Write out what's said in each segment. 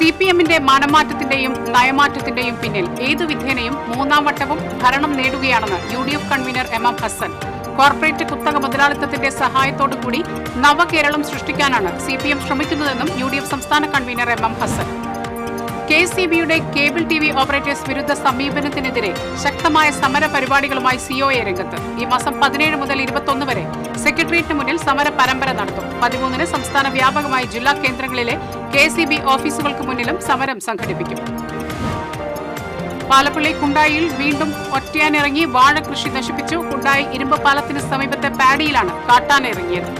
CPM-ന്റെ മനംമാറ്റത്തിന്റെയും നയമാറ്റത്തിന്റെയും പിന്നിൽ ഏതു വിധേനയും മൂന്നാം വട്ടവും ഭരണം നേടുകയാണെന്ന് UDF convener MM Hasan. Corporate കുത്തക മുതലാളിത്തത്തിന്റെ സഹായത്തോടുകൂടി നവകേരളം സൃഷ്ടിക്കാനാണ് CPM ശ്രമിക്കുന്നതെന്നും UDF സംസ്ഥാന കൺവീനർ MM ഹസൻ. KSEB-യുടെ കേബിൾ TV ഓപ്പറേറ്റേഴ്സ് വിരുദ്ധ സമീപനത്തിനെതിരെ ശക്തമായ സമര പരിപാടികളുമായി COA രംഗത്ത്. ഈ മാസം 17 മുതൽ 21 വരെ സെക്രട്ടേറിയറ്റിന് മുന്നിൽ സമര പരമ്പര നടത്തും. 13-ന് സംസ്ഥാന വ്യാപകമായി ജില്ലാ കേന്ദ്രങ്ങളിലെ KSEB ഓഫീസുകൾക്ക് മുന്നിലും സമരം സംഘടിപ്പിക്കും. പാലപ്പള്ളി കുണ്ടായിയിൽ വീണ്ടും ഒറ്റയാനിറങ്ങി വാഴ കൃഷി നശിപ്പിച്ചു. കുണ്ടായി ഇരുമ്പ് പാലത്തിന് സമീപത്തെ പാഡിയിലാണ് കാട്ടാനിറങ്ങിയത്.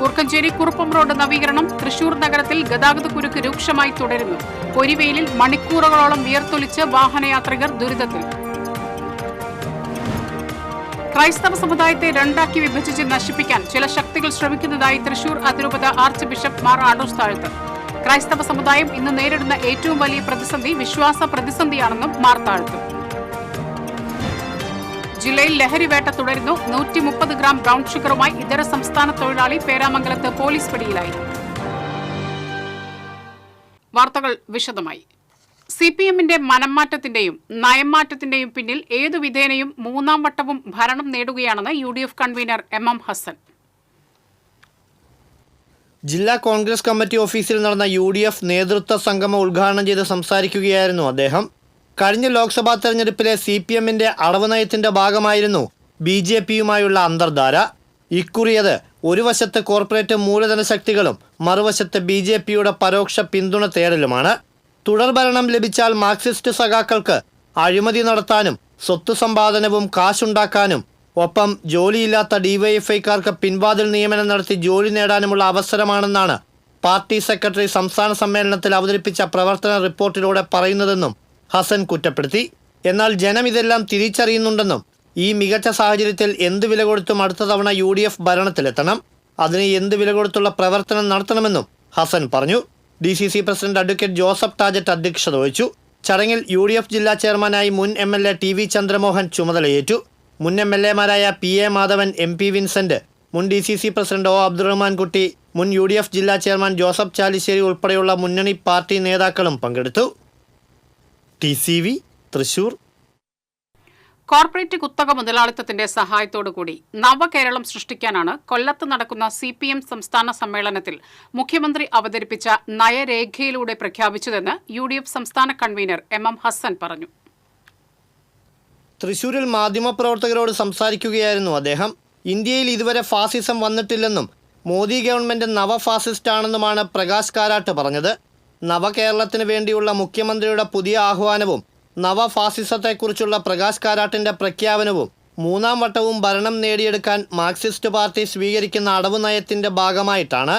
കൂർക്കഞ്ചേരി കുറുപ്പം റോഡ് നവീകരണം. തൃശൂർ നഗരത്തിൽ ഗതാഗതക്കുരുക്ക് രൂക്ഷമായി തുടരുന്നു. പൊരിവെയിലിൽ മണിക്കൂറുകളോളം വിയർത്തൊലിച്ച് വാഹനയാത്രികർ ദുരിതത്തിൽ. ക്രൈസ്തവ സമുദായത്തെ രണ്ടാക്കി വിഭജിച്ച് നശിപ്പിക്കാൻ ചില ശക്തികൾ ശ്രമിക്കുന്നതായി തൃശൂർ അതിരൂപത ആർച്ച് ബിഷപ്പ് മാർ ആഡോസ് താഴത്ത്. ക്രൈസ്തവ സമുദായം ഇന്ന് നേരിടുന്ന ഏറ്റവും വലിയ പ്രതിസന്ധി വിശ്വാസ പ്രതിസന്ധിയാണെന്നും മാർ താഴത്ത്. ജില്ലയിൽ ലഹരിവേട്ട തുടരുന്നു. 130 ഗ്രാം ബ്രൌൺ ഷുഗറുമായി ഇതര സംസ്ഥാന തൊഴിലാളി പേരാമംഗലത്ത് പോലീസ് പിടിയിലായി. വാർത്തകൾ വിശദമായി. CPM-ന്റെ മനംമാറ്റത്തിന്റെയും നയംമാറ്റത്തിന്റെയും പിന്നിൽ ഏതു വിധേനയും മൂന്നാം വട്ടവും ഭരണം നേടുകയാണെന്ന് UDF കൺവീനർ MM ഹസൻ. ജില്ലാ കോൺഗ്രസ് കമ്മിറ്റി ഓഫീസിൽ നടന്ന UDF നേതൃത്വ സംഗമം ഉദ്ഘാടനം ചെയ്ത് സംസാരിക്കുകയായിരുന്നു അദ്ദേഹം. കഴിഞ്ഞ ലോക്സഭാ തെരഞ്ഞെടുപ്പിലെ CPM-ന്റെ അടവ് നയത്തിന്റെ ഭാഗമായിരുന്നു BJP-യുമായുള്ള അന്തർധാര. ഇക്കുറിയത് ഒരു വശത്ത് കോർപ്പറേറ്റ് മൂലധന ശക്തികളും മറുവശത്ത് BJP-യുടെ പരോക്ഷ പിന്തുണ തേടലുമാണ്. തുടർഭരണം ലഭിച്ചാൽ മാർക്സിസ്റ്റ് സഖാക്കൾക്ക് അഴിമതി നടത്താനും സ്വത്ത് സമ്പാദനവും കാശുണ്ടാക്കാനും ഒപ്പം ജോലിയില്ലാത്ത DYFI-ക്കാർക്ക് പിൻവാതിൽ നിയമനം നടത്തി ജോലി നേടാനുമുള്ള അവസരമാണെന്നാണ് പാർട്ടി സെക്രട്ടറി സംസ്ഥാന സമ്മേളനത്തിൽ അവതരിപ്പിച്ച പ്രവർത്തന റിപ്പോർട്ടിലൂടെ പറയുന്നതെന്നും ഹസൻ കുറ്റപ്പെടുത്തി. എന്നാൽ ജനം ഇതെല്ലാം തിരിച്ചറിയുന്നുണ്ടെന്നും ഈ മികച്ച സാഹചര്യത്തിൽ എന്ത് വില കൊടുത്തും അടുത്ത തവണ UDF ഭരണത്തിലെത്തണം, അതിന് എന്ത് വില കൊടുത്തുള്ള പ്രവർത്തനം നടത്തണമെന്നും ഹസൻ പറഞ്ഞു. DCC പ്രസിഡന്റ് അഡ്വക്കേറ്റ് ജോസഫ് ടാജറ്റ് അധ്യക്ഷത വഹിച്ചു. ചടങ്ങിൽ UDF ജില്ലാ ചെയർമാനായി മുൻ MLA TV ചന്ദ്രമോഹൻ ചുമതലയേറ്റു. മുൻ MLA-മാരായ PA മാധവൻ, MP വിൻസെന്റ്, മുൻ DCC പ്രസിഡന്റ് O അബ്ദുറഹ്മാൻ കുട്ടി, മുൻ UDF ജില്ലാ ചെയർമാൻ ജോസഫ് ചാലിശ്ശേരി ഉൾപ്പെടെയുള്ള മുന്നണി പാർട്ടി നേതാക്കളും പങ്കെടുത്തു. TCV തൃശൂർ. കോർപ്പറേറ്റ് കുത്തക മുതലാളിത്തത്തിന്റെ സഹായത്തോടുകൂടി നവകേരളം സൃഷ്ടിക്കാനാണ് കൊല്ലത്ത് നടക്കുന്ന CPM സംസ്ഥാന സമ്മേളനത്തിൽ മുഖ്യമന്ത്രി അവതരിപ്പിച്ച നയരേഖയിലൂടെ പ്രഖ്യാപിച്ചതെന്ന് UDF സംസ്ഥാന കൺവീനർ MM ഹസൻ പറഞ്ഞു. തൃശൂരിൽ മാധ്യമപ്രവർത്തകരോട് സംസാരിക്കുകയായിരുന്നു അദ്ദേഹം. ഇന്ത്യയിൽ ഇതുവരെ ഫാസിസം വന്നിട്ടില്ലെന്നും മോദി ഗവൺമെന്റ് നവഫാസിസ്റ്റാണെന്നുമാണ് പ്രകാശ് കാരാട്ട് പറഞ്ഞത്. നവകേരളത്തിന് വേണ്ടിയുള്ള മുഖ്യമന്ത്രിയുടെ പുതിയ ആഹ്വാനവും നവഫാസിസത്തെക്കുറിച്ചുള്ള പ്രകാശ് കാരാട്ടിൻ്റെ പ്രഖ്യാപനവും മൂന്നാം വട്ടവും ഭരണം നേടിയെടുക്കാൻ മാർക്സിസ്റ്റ് പാർട്ടി സ്വീകരിക്കുന്ന അടവ് നയത്തിൻ്റെ ഭാഗമായിട്ടാണ്.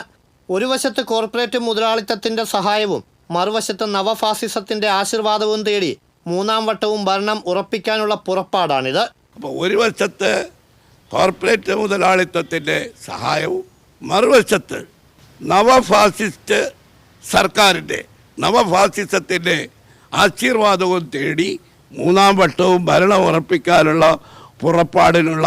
ഒരു വശത്ത് കോർപ്പറേറ്റ് മുതലാളിത്തത്തിൻ്റെ സഹായവും മറുവശത്ത് നവഫാസിസത്തിൻ്റെ ആശീർവാദവും തേടി മൂന്നാം വട്ടവും ഭരണം ഉറപ്പിക്കാനുള്ള പുറപ്പാടാണിത്. അപ്പോൾ ഒരു വശത്ത് കോർപ്പറേറ്റ് മുതലാളിത്തത്തിൻ്റെ സഹായവും മറുവശത്ത് നവഫാസിസ്റ്റ് സർക്കാരിൻ്റെ നവഫാസിസത്തിൻ്റെ ആശീർവാദവും തേടി മൂന്നാം വട്ടവും ഭരണം ഉറപ്പിക്കാനുള്ള പുറപ്പാടിനുള്ള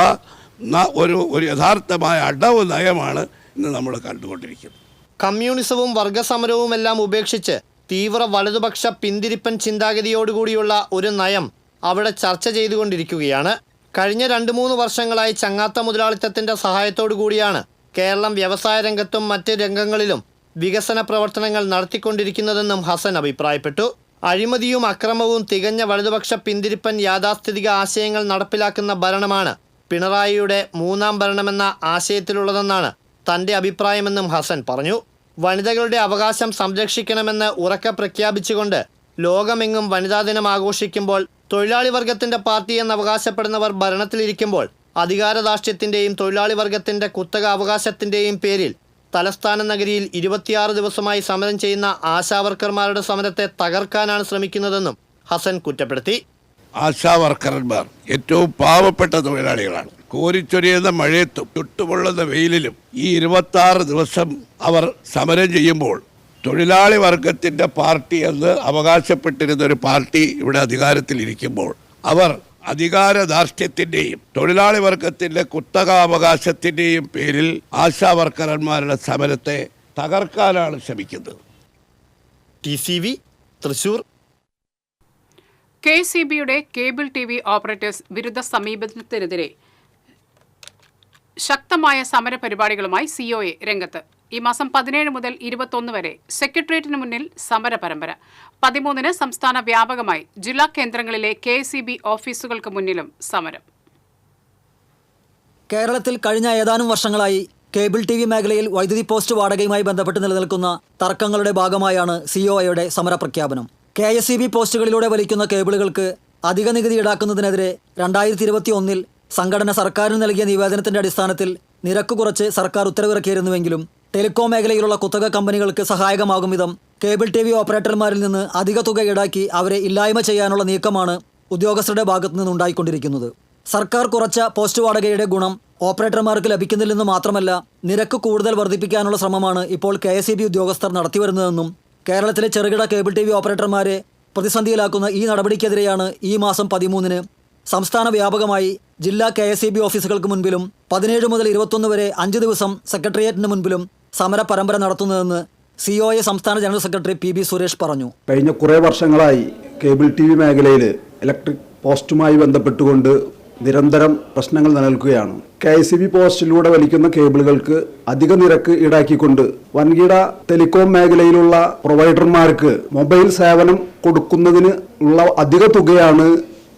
ഒരു യഥാർത്ഥമായ അടവ് നയമാണ് ഇന്ന് നമ്മൾ കണ്ടുകൊണ്ടിരിക്കുന്നത്. കമ്മ്യൂണിസവും വർഗസമരവുമെല്ലാം ഉപേക്ഷിച്ച് തീവ്ര വലതുപക്ഷ പിന്തിരിപ്പൻ ചിന്താഗതിയോടുകൂടിയുള്ള ഒരു നയം അവിടെ ചർച്ച ചെയ്തുകൊണ്ടിരിക്കുകയാണ്. കഴിഞ്ഞ 2-3 വർഷങ്ങളായി ചങ്ങാത്ത മുതലാളിത്തത്തിൻ്റെ സഹായത്തോടു കൂടിയാണ് കേരളം വ്യവസായ രംഗത്തും മറ്റ് രംഗങ്ങളിലും വികസന പ്രവർത്തനങ്ങൾ നടത്തിക്കൊണ്ടിരിക്കുന്നതെന്നും ഹസൻ അഭിപ്രായപ്പെട്ടു. അഴിമതിയും അക്രമവും തികഞ്ഞ വലതുപക്ഷ പിന്തിരിപ്പൻ യാഥാസ്ഥിതിക ആശയങ്ങൾ നടപ്പിലാക്കുന്ന ഭരണമാണ് പിണറായിയുടെ മൂന്നാം ഭരണമെന്ന ആശയത്തിലുള്ളതെന്നാണ് തൻ്റെ അഭിപ്രായമെന്നും ഹസൻ പറഞ്ഞു. വനിതകളുടെ അവകാശം സംരക്ഷിക്കണമെന്ന് ഉറക്കെ പ്രഖ്യാപിച്ചുകൊണ്ട് ലോകമെങ്ങും വനിതാ ദിനം ആഘോഷിക്കുമ്പോൾ തൊഴിലാളി വർഗത്തിൻ്റെ പാർട്ടി എന്ന് അവകാശപ്പെടുന്നവർ ഭരണത്തിലിരിക്കുമ്പോൾ അധികാരധാർഷ്ട്യത്തിൻ്റെയും തൊഴിലാളി വർഗത്തിൻ്റെ കുത്തക അവകാശത്തിൻ്റെയും പേരിൽ തലസ്ഥാന നഗരിയിൽ 26 ദിവസമായി സമരം ചെയ്യുന്ന ആശാവർക്കർമാരുടെ സമരത്തെ തകർക്കാനാണ് ശ്രമിക്കുന്നതെന്നും ഹസൻ കുറ്റപ്പെടുത്തി. ആശാവർക്കർമാർ ഏറ്റവും പാവപ്പെട്ട തൊഴിലാളികളാണ്. കോരിച്ചൊരിയുന്ന മഴയത്തും ചുട്ടുപൊള്ളുന്ന വെയിലിലും ഈ 26 ദിവസം അവർ സമരം ചെയ്യുമ്പോൾ തൊഴിലാളി വർഗത്തിൻ്റെ പാർട്ടി എന്ന് അവകാശപ്പെട്ടിരുന്ന ഒരു പാർട്ടി ഇവിടെ അധികാരത്തിലിരിക്കുമ്പോൾ അവർ അധികാരധാർഷ്ട്യത്തിൻ്റെയും തൊഴിലാളി വർഗത്തിൻ്റെ കുത്തകാവകാശത്തിൻ്റെയും പേരിൽ ആശാവർക്കർമാരുടെ സമരത്തെ തകർക്കാനാണ് ശ്രമിക്കുന്നത്. TCV തൃശൂർ. KCBയുടെ കേബിൾ TV ഓപ്പറേറ്റേഴ്സ് വിരുദ്ധ സമീപനത്തിനെതിരെ ശക്തമായ സമരപരിപാടികളുമായി COA രംഗത്ത്. ഈ മാസം 17 മുതൽ 21 വരെ സെക്രട്ടേറിയറ്റിന് മുന്നിൽ സമര പരമ്പര. 13-ന് സംസ്ഥാന വ്യാപകമായി ജില്ലാ കേന്ദ്രങ്ങളിലെ KCB ഓഫീസുകൾക്ക് മുന്നിലും സമരം. കേരളത്തിൽ കഴിഞ്ഞ ഏതാനും വർഷങ്ങളായി കേബിൾ TV മേഖലയിൽ വൈദ്യുതി പോസ്റ്റ് വാടകയുമായി ബന്ധപ്പെട്ട് നിലനിൽക്കുന്ന തർക്കങ്ങളുടെ ഭാഗമായാണ് COAയുടെ സമരപ്രഖ്യാപനം. KSEB പോസ്റ്റുകളിലൂടെ വലിക്കുന്ന കേബിളുകൾക്ക് അധിക നികുതി ഈടാക്കുന്നതിനെതിരെ 2021-ൽ സംഘടന സർക്കാരിന് നൽകിയ നിവേദനത്തിന്റെ അടിസ്ഥാനത്തിൽ നിരക്ക് കുറച്ച് സർക്കാർ ഉത്തരവിറക്കിയിരുന്നുവെങ്കിലും ടെലികോം മേഖലയിലുള്ള കുത്തക കമ്പനികൾക്ക് സഹായകമാകും വിധം കേബിൾ TV ഓപ്പറേറ്റർമാരിൽ നിന്ന് അധിക തുക ഈടാക്കി അവരെ ഇല്ലായ്മ ചെയ്യാനുള്ള നീക്കമാണ് ഉദ്യോഗസ്ഥരുടെ ഭാഗത്തു നിന്നുണ്ടായിക്കൊണ്ടിരിക്കുന്നത്. സർക്കാർ കുറച്ച പോസ്റ്റ് വാടകയുടെ ഗുണം ഓപ്പറേറ്റർമാർക്ക് ലഭിക്കുന്നില്ലെന്ന് മാത്രമല്ല, നിരക്ക് കൂടുതൽ വർദ്ധിപ്പിക്കാനുള്ള ശ്രമമാണ് ഇപ്പോൾ KSEB ഉദ്യോഗസ്ഥർ നടത്തിവരുന്നതെന്നും കേരളത്തിലെ ചെറുകിട കേബിൾ TV ഓപ്പറേറ്റർമാരെ പ്രതിസന്ധിയിലാക്കുന്ന ഈ നടപടിക്കെതിരെയാണ് ഈ മാസം 13-ന് സംസ്ഥാന വ്യാപകമായി ജില്ലാ KSEB ഓഫീസുകൾക്ക് മുൻപിലും 17 മുതൽ 21 വരെ 5 ദിവസം സെക്രട്ടേറിയറ്റിന് മുൻപിലും സമര പരമ്പര നടത്തുന്നതെന്ന് COA സംസ്ഥാന ജനറൽ സെക്രട്ടറി PB സുരേഷ് പറഞ്ഞു. കഴിഞ്ഞ കുറേ വർഷങ്ങളായി കേബിൾ TV മേഖലയിൽ ഇലക്ട്രിക് പോസ്റ്റുമായി ബന്ധപ്പെട്ടുകൊണ്ട് നിരന്തരം പ്രശ്നങ്ങൾ നിലനിൽക്കുകയാണ്. KSEB പോസ്റ്റിലൂടെ വലിക്കുന്ന കേബിളുകൾക്ക് അധിക നിരക്ക് ഈടാക്കിക്കൊണ്ട് വൻകിട ടെലികോം മേഖലയിലുള്ള പ്രൊവൈഡർമാർക്ക് മൊബൈൽ സേവനം കൊടുക്കുന്നതിന് ഉള്ള അധിക തുകയാണ്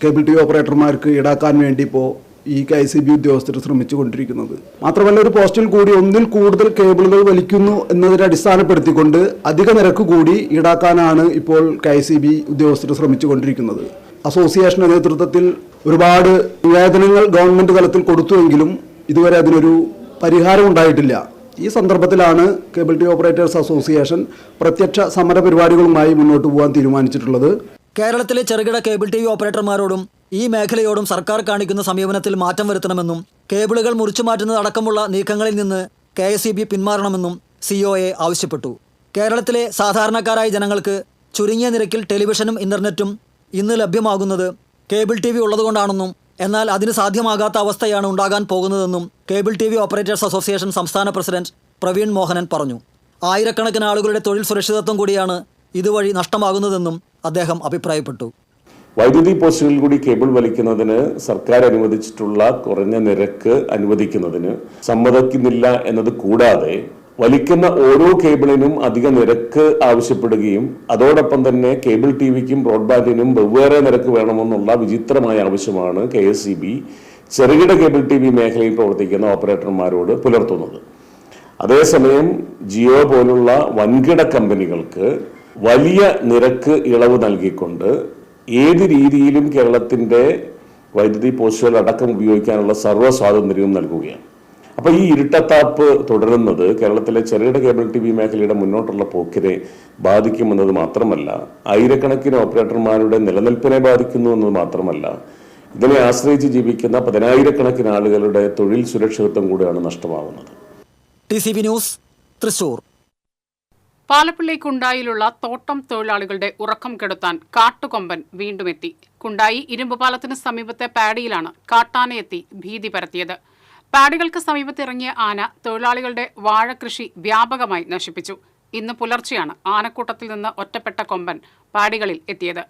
കേബിൾ TV ഓപ്പറേറ്റർമാർക്ക് ഈടാക്കാൻ വേണ്ടി ഇപ്പോൾ ഈ KSEB ഉദ്യോഗസ്ഥർ ശ്രമിച്ചുകൊണ്ടിരിക്കുന്നത്. മാത്രമല്ല, ഒരു പോസ്റ്റിൽ കൂടി ഒന്നിൽ കൂടുതൽ കേബിളുകൾ വലിക്കുന്നു എന്നതിനെ അടിസ്ഥാനപ്പെടുത്തിക്കൊണ്ട് അധിക നിരക്ക് കൂടി ഈടാക്കാനാണ് ഇപ്പോൾ KSEB ഉദ്യോഗസ്ഥർ ശ്രമിച്ചുകൊണ്ടിരിക്കുന്നത്. അസോസിയേഷന്റെ നേതൃത്വത്തിൽ ഒരുപാട് നിവേദനങ്ങൾ ഗവൺമെന്റ് തലത്തിൽ കൊടുത്തുവെങ്കിലും ഇതുവരെ അതിനൊരു പരിഹാരം ഉണ്ടായിട്ടില്ല. ഈ സന്ദർഭത്തിലാണ് കേബിൾ TV ഓപ്പറേറ്റേഴ്സ് അസോസിയേഷൻ പ്രത്യക്ഷ സമര പരിപാടികളുമായി മുന്നോട്ട് പോകാൻ തീരുമാനിച്ചിട്ടുള്ളത്. കേരളത്തിലെ ചെറുകിട കേബിൾ TV ഓപ്പറേറ്റർമാരോടും ഈ മേഖലയോടും സർക്കാർ കാണിക്കുന്ന സമീപനത്തിൽ മാറ്റം വരുത്തണമെന്നും കേബിളുകൾ മുറിച്ചു മാറ്റുന്നതടക്കമുള്ള നീക്കങ്ങളിൽ നിന്ന് KSEB പിന്മാറണമെന്നും COA ആവശ്യപ്പെട്ടു. കേരളത്തിലെ സാധാരണക്കാരായ ജനങ്ങൾക്ക് ചുരുങ്ങിയ നിരക്കിൽ ടെലിവിഷനും ഇന്റർനെറ്റും ഇന്ന് ലഭ്യമാകുന്നത് കേബിൾ TV ഉള്ളതുകൊണ്ടാണെന്നും എന്നാൽ അതിന് സാധ്യമാകാത്ത അവസ്ഥയാണ് ഉണ്ടാകാൻ പോകുന്നതെന്നും കേബിൾ TV ഓപ്പറേറ്റേഴ്സ് അസോസിയേഷൻ സംസ്ഥാന പ്രസിഡന്റ് പ്രവീൺ മോഹനൻ പറഞ്ഞു. ആയിരക്കണക്കിന് ആളുകളുടെ തൊഴിൽ സുരക്ഷിതത്വം കൂടിയാണ് ഇതുവഴി നഷ്ടമാകുന്നതെന്നും അദ്ദേഹം അഭിപ്രായപ്പെട്ടു. വൈദ്യുതി പോസ്റ്റുകളിൽ കൂടി കേബിൾ വലിക്കുന്നതിന് സർക്കാർ അനുവദിച്ചിട്ടുള്ള കുറഞ്ഞ നിരക്ക് അനുവദിക്കുന്നതിന് സമ്മതിക്കുന്നില്ല എന്നത് കൂടാതെ വലിക്കുന്ന ഓരോ കേബിളിനും അധിക നിരക്ക് ആവശ്യപ്പെടുകയും അതോടൊപ്പം തന്നെ കേബിൾ TVക്കും ബ്രോഡ്ബാൻഡിനും വെവ്വേറെ നിരക്ക് വേണമെന്നുള്ള വിചിത്രമായ ആവശ്യമാണ് KSEB ചെറുകിട കേബിൾ TV മേഖലയിൽ പ്രവർത്തിക്കുന്ന ഓപ്പറേറ്റർമാരോട് പുലർത്തുന്നത്. അതേസമയം ജിയോ പോലുള്ള വൻകിട കമ്പനികൾക്ക് വലിയ നിരക്ക് ഇളവ് നൽകിക്കൊണ്ട് ഏത് രീതിയിലും കേരളത്തിന്റെ വൈദ്യുതി പോസ്റ്റുകൾ അടക്കം ഉപയോഗിക്കാനുള്ള സർവ്വ സ്വാതന്ത്ര്യവും നൽകുകയാണ്. അപ്പോൾ ഈ ഇരുട്ടത്താപ്പ് തുടരുന്നത് കേരളത്തിലെ ചെറുകിട കേബിൾ TV മേഖലയുടെ മുന്നോട്ടുള്ള പോക്കിനെ ബാധിക്കുമെന്നത് മാത്രമല്ല, ആയിരക്കണക്കിന് ഓപ്പറേറ്റർമാരുടെ നിലനിൽപ്പിനെ ബാധിക്കുന്നു എന്നത് മാത്രമല്ല, ഇതിനെ ആശ്രയിച്ച് ജീവിക്കുന്ന 10,000-കണക്കിന് ആളുകളുടെ തൊഴിൽ സുരക്ഷിതത്വം കൂടിയാണ് നഷ്ടമാകുന്നത്. TCB news, Thrissur. പാലപ്പിള്ളി കുണ്ടായിലുള്ള തോട്ടം തൊഴിലാളികളുടെ ഉറക്കം കെടുത്താൻ കാട്ടുകൊമ്പൻ വീണ്ടും എത്തി. കുണ്ടായി ഇരുമ്പുപാലത്തിന് സമീപത്തെ പാഡിയിലാണ് കാട്ടാനയെത്തി ഭീതി പരത്തിയത്. പാഡികൾക്ക് സമീപത്തിറങ്ങിയ ആന തൊഴിലാളികളുടെ വാഴകൃഷി വ്യാപകമായി നശിപ്പിച്ചു. ഇന്ന് പുലർച്ചെയാണ് ആനക്കൂട്ടത്തിൽ നിന്ന് ഒറ്റപ്പെട്ട കൊമ്പൻ പാഡികളിൽ എത്തിയത്.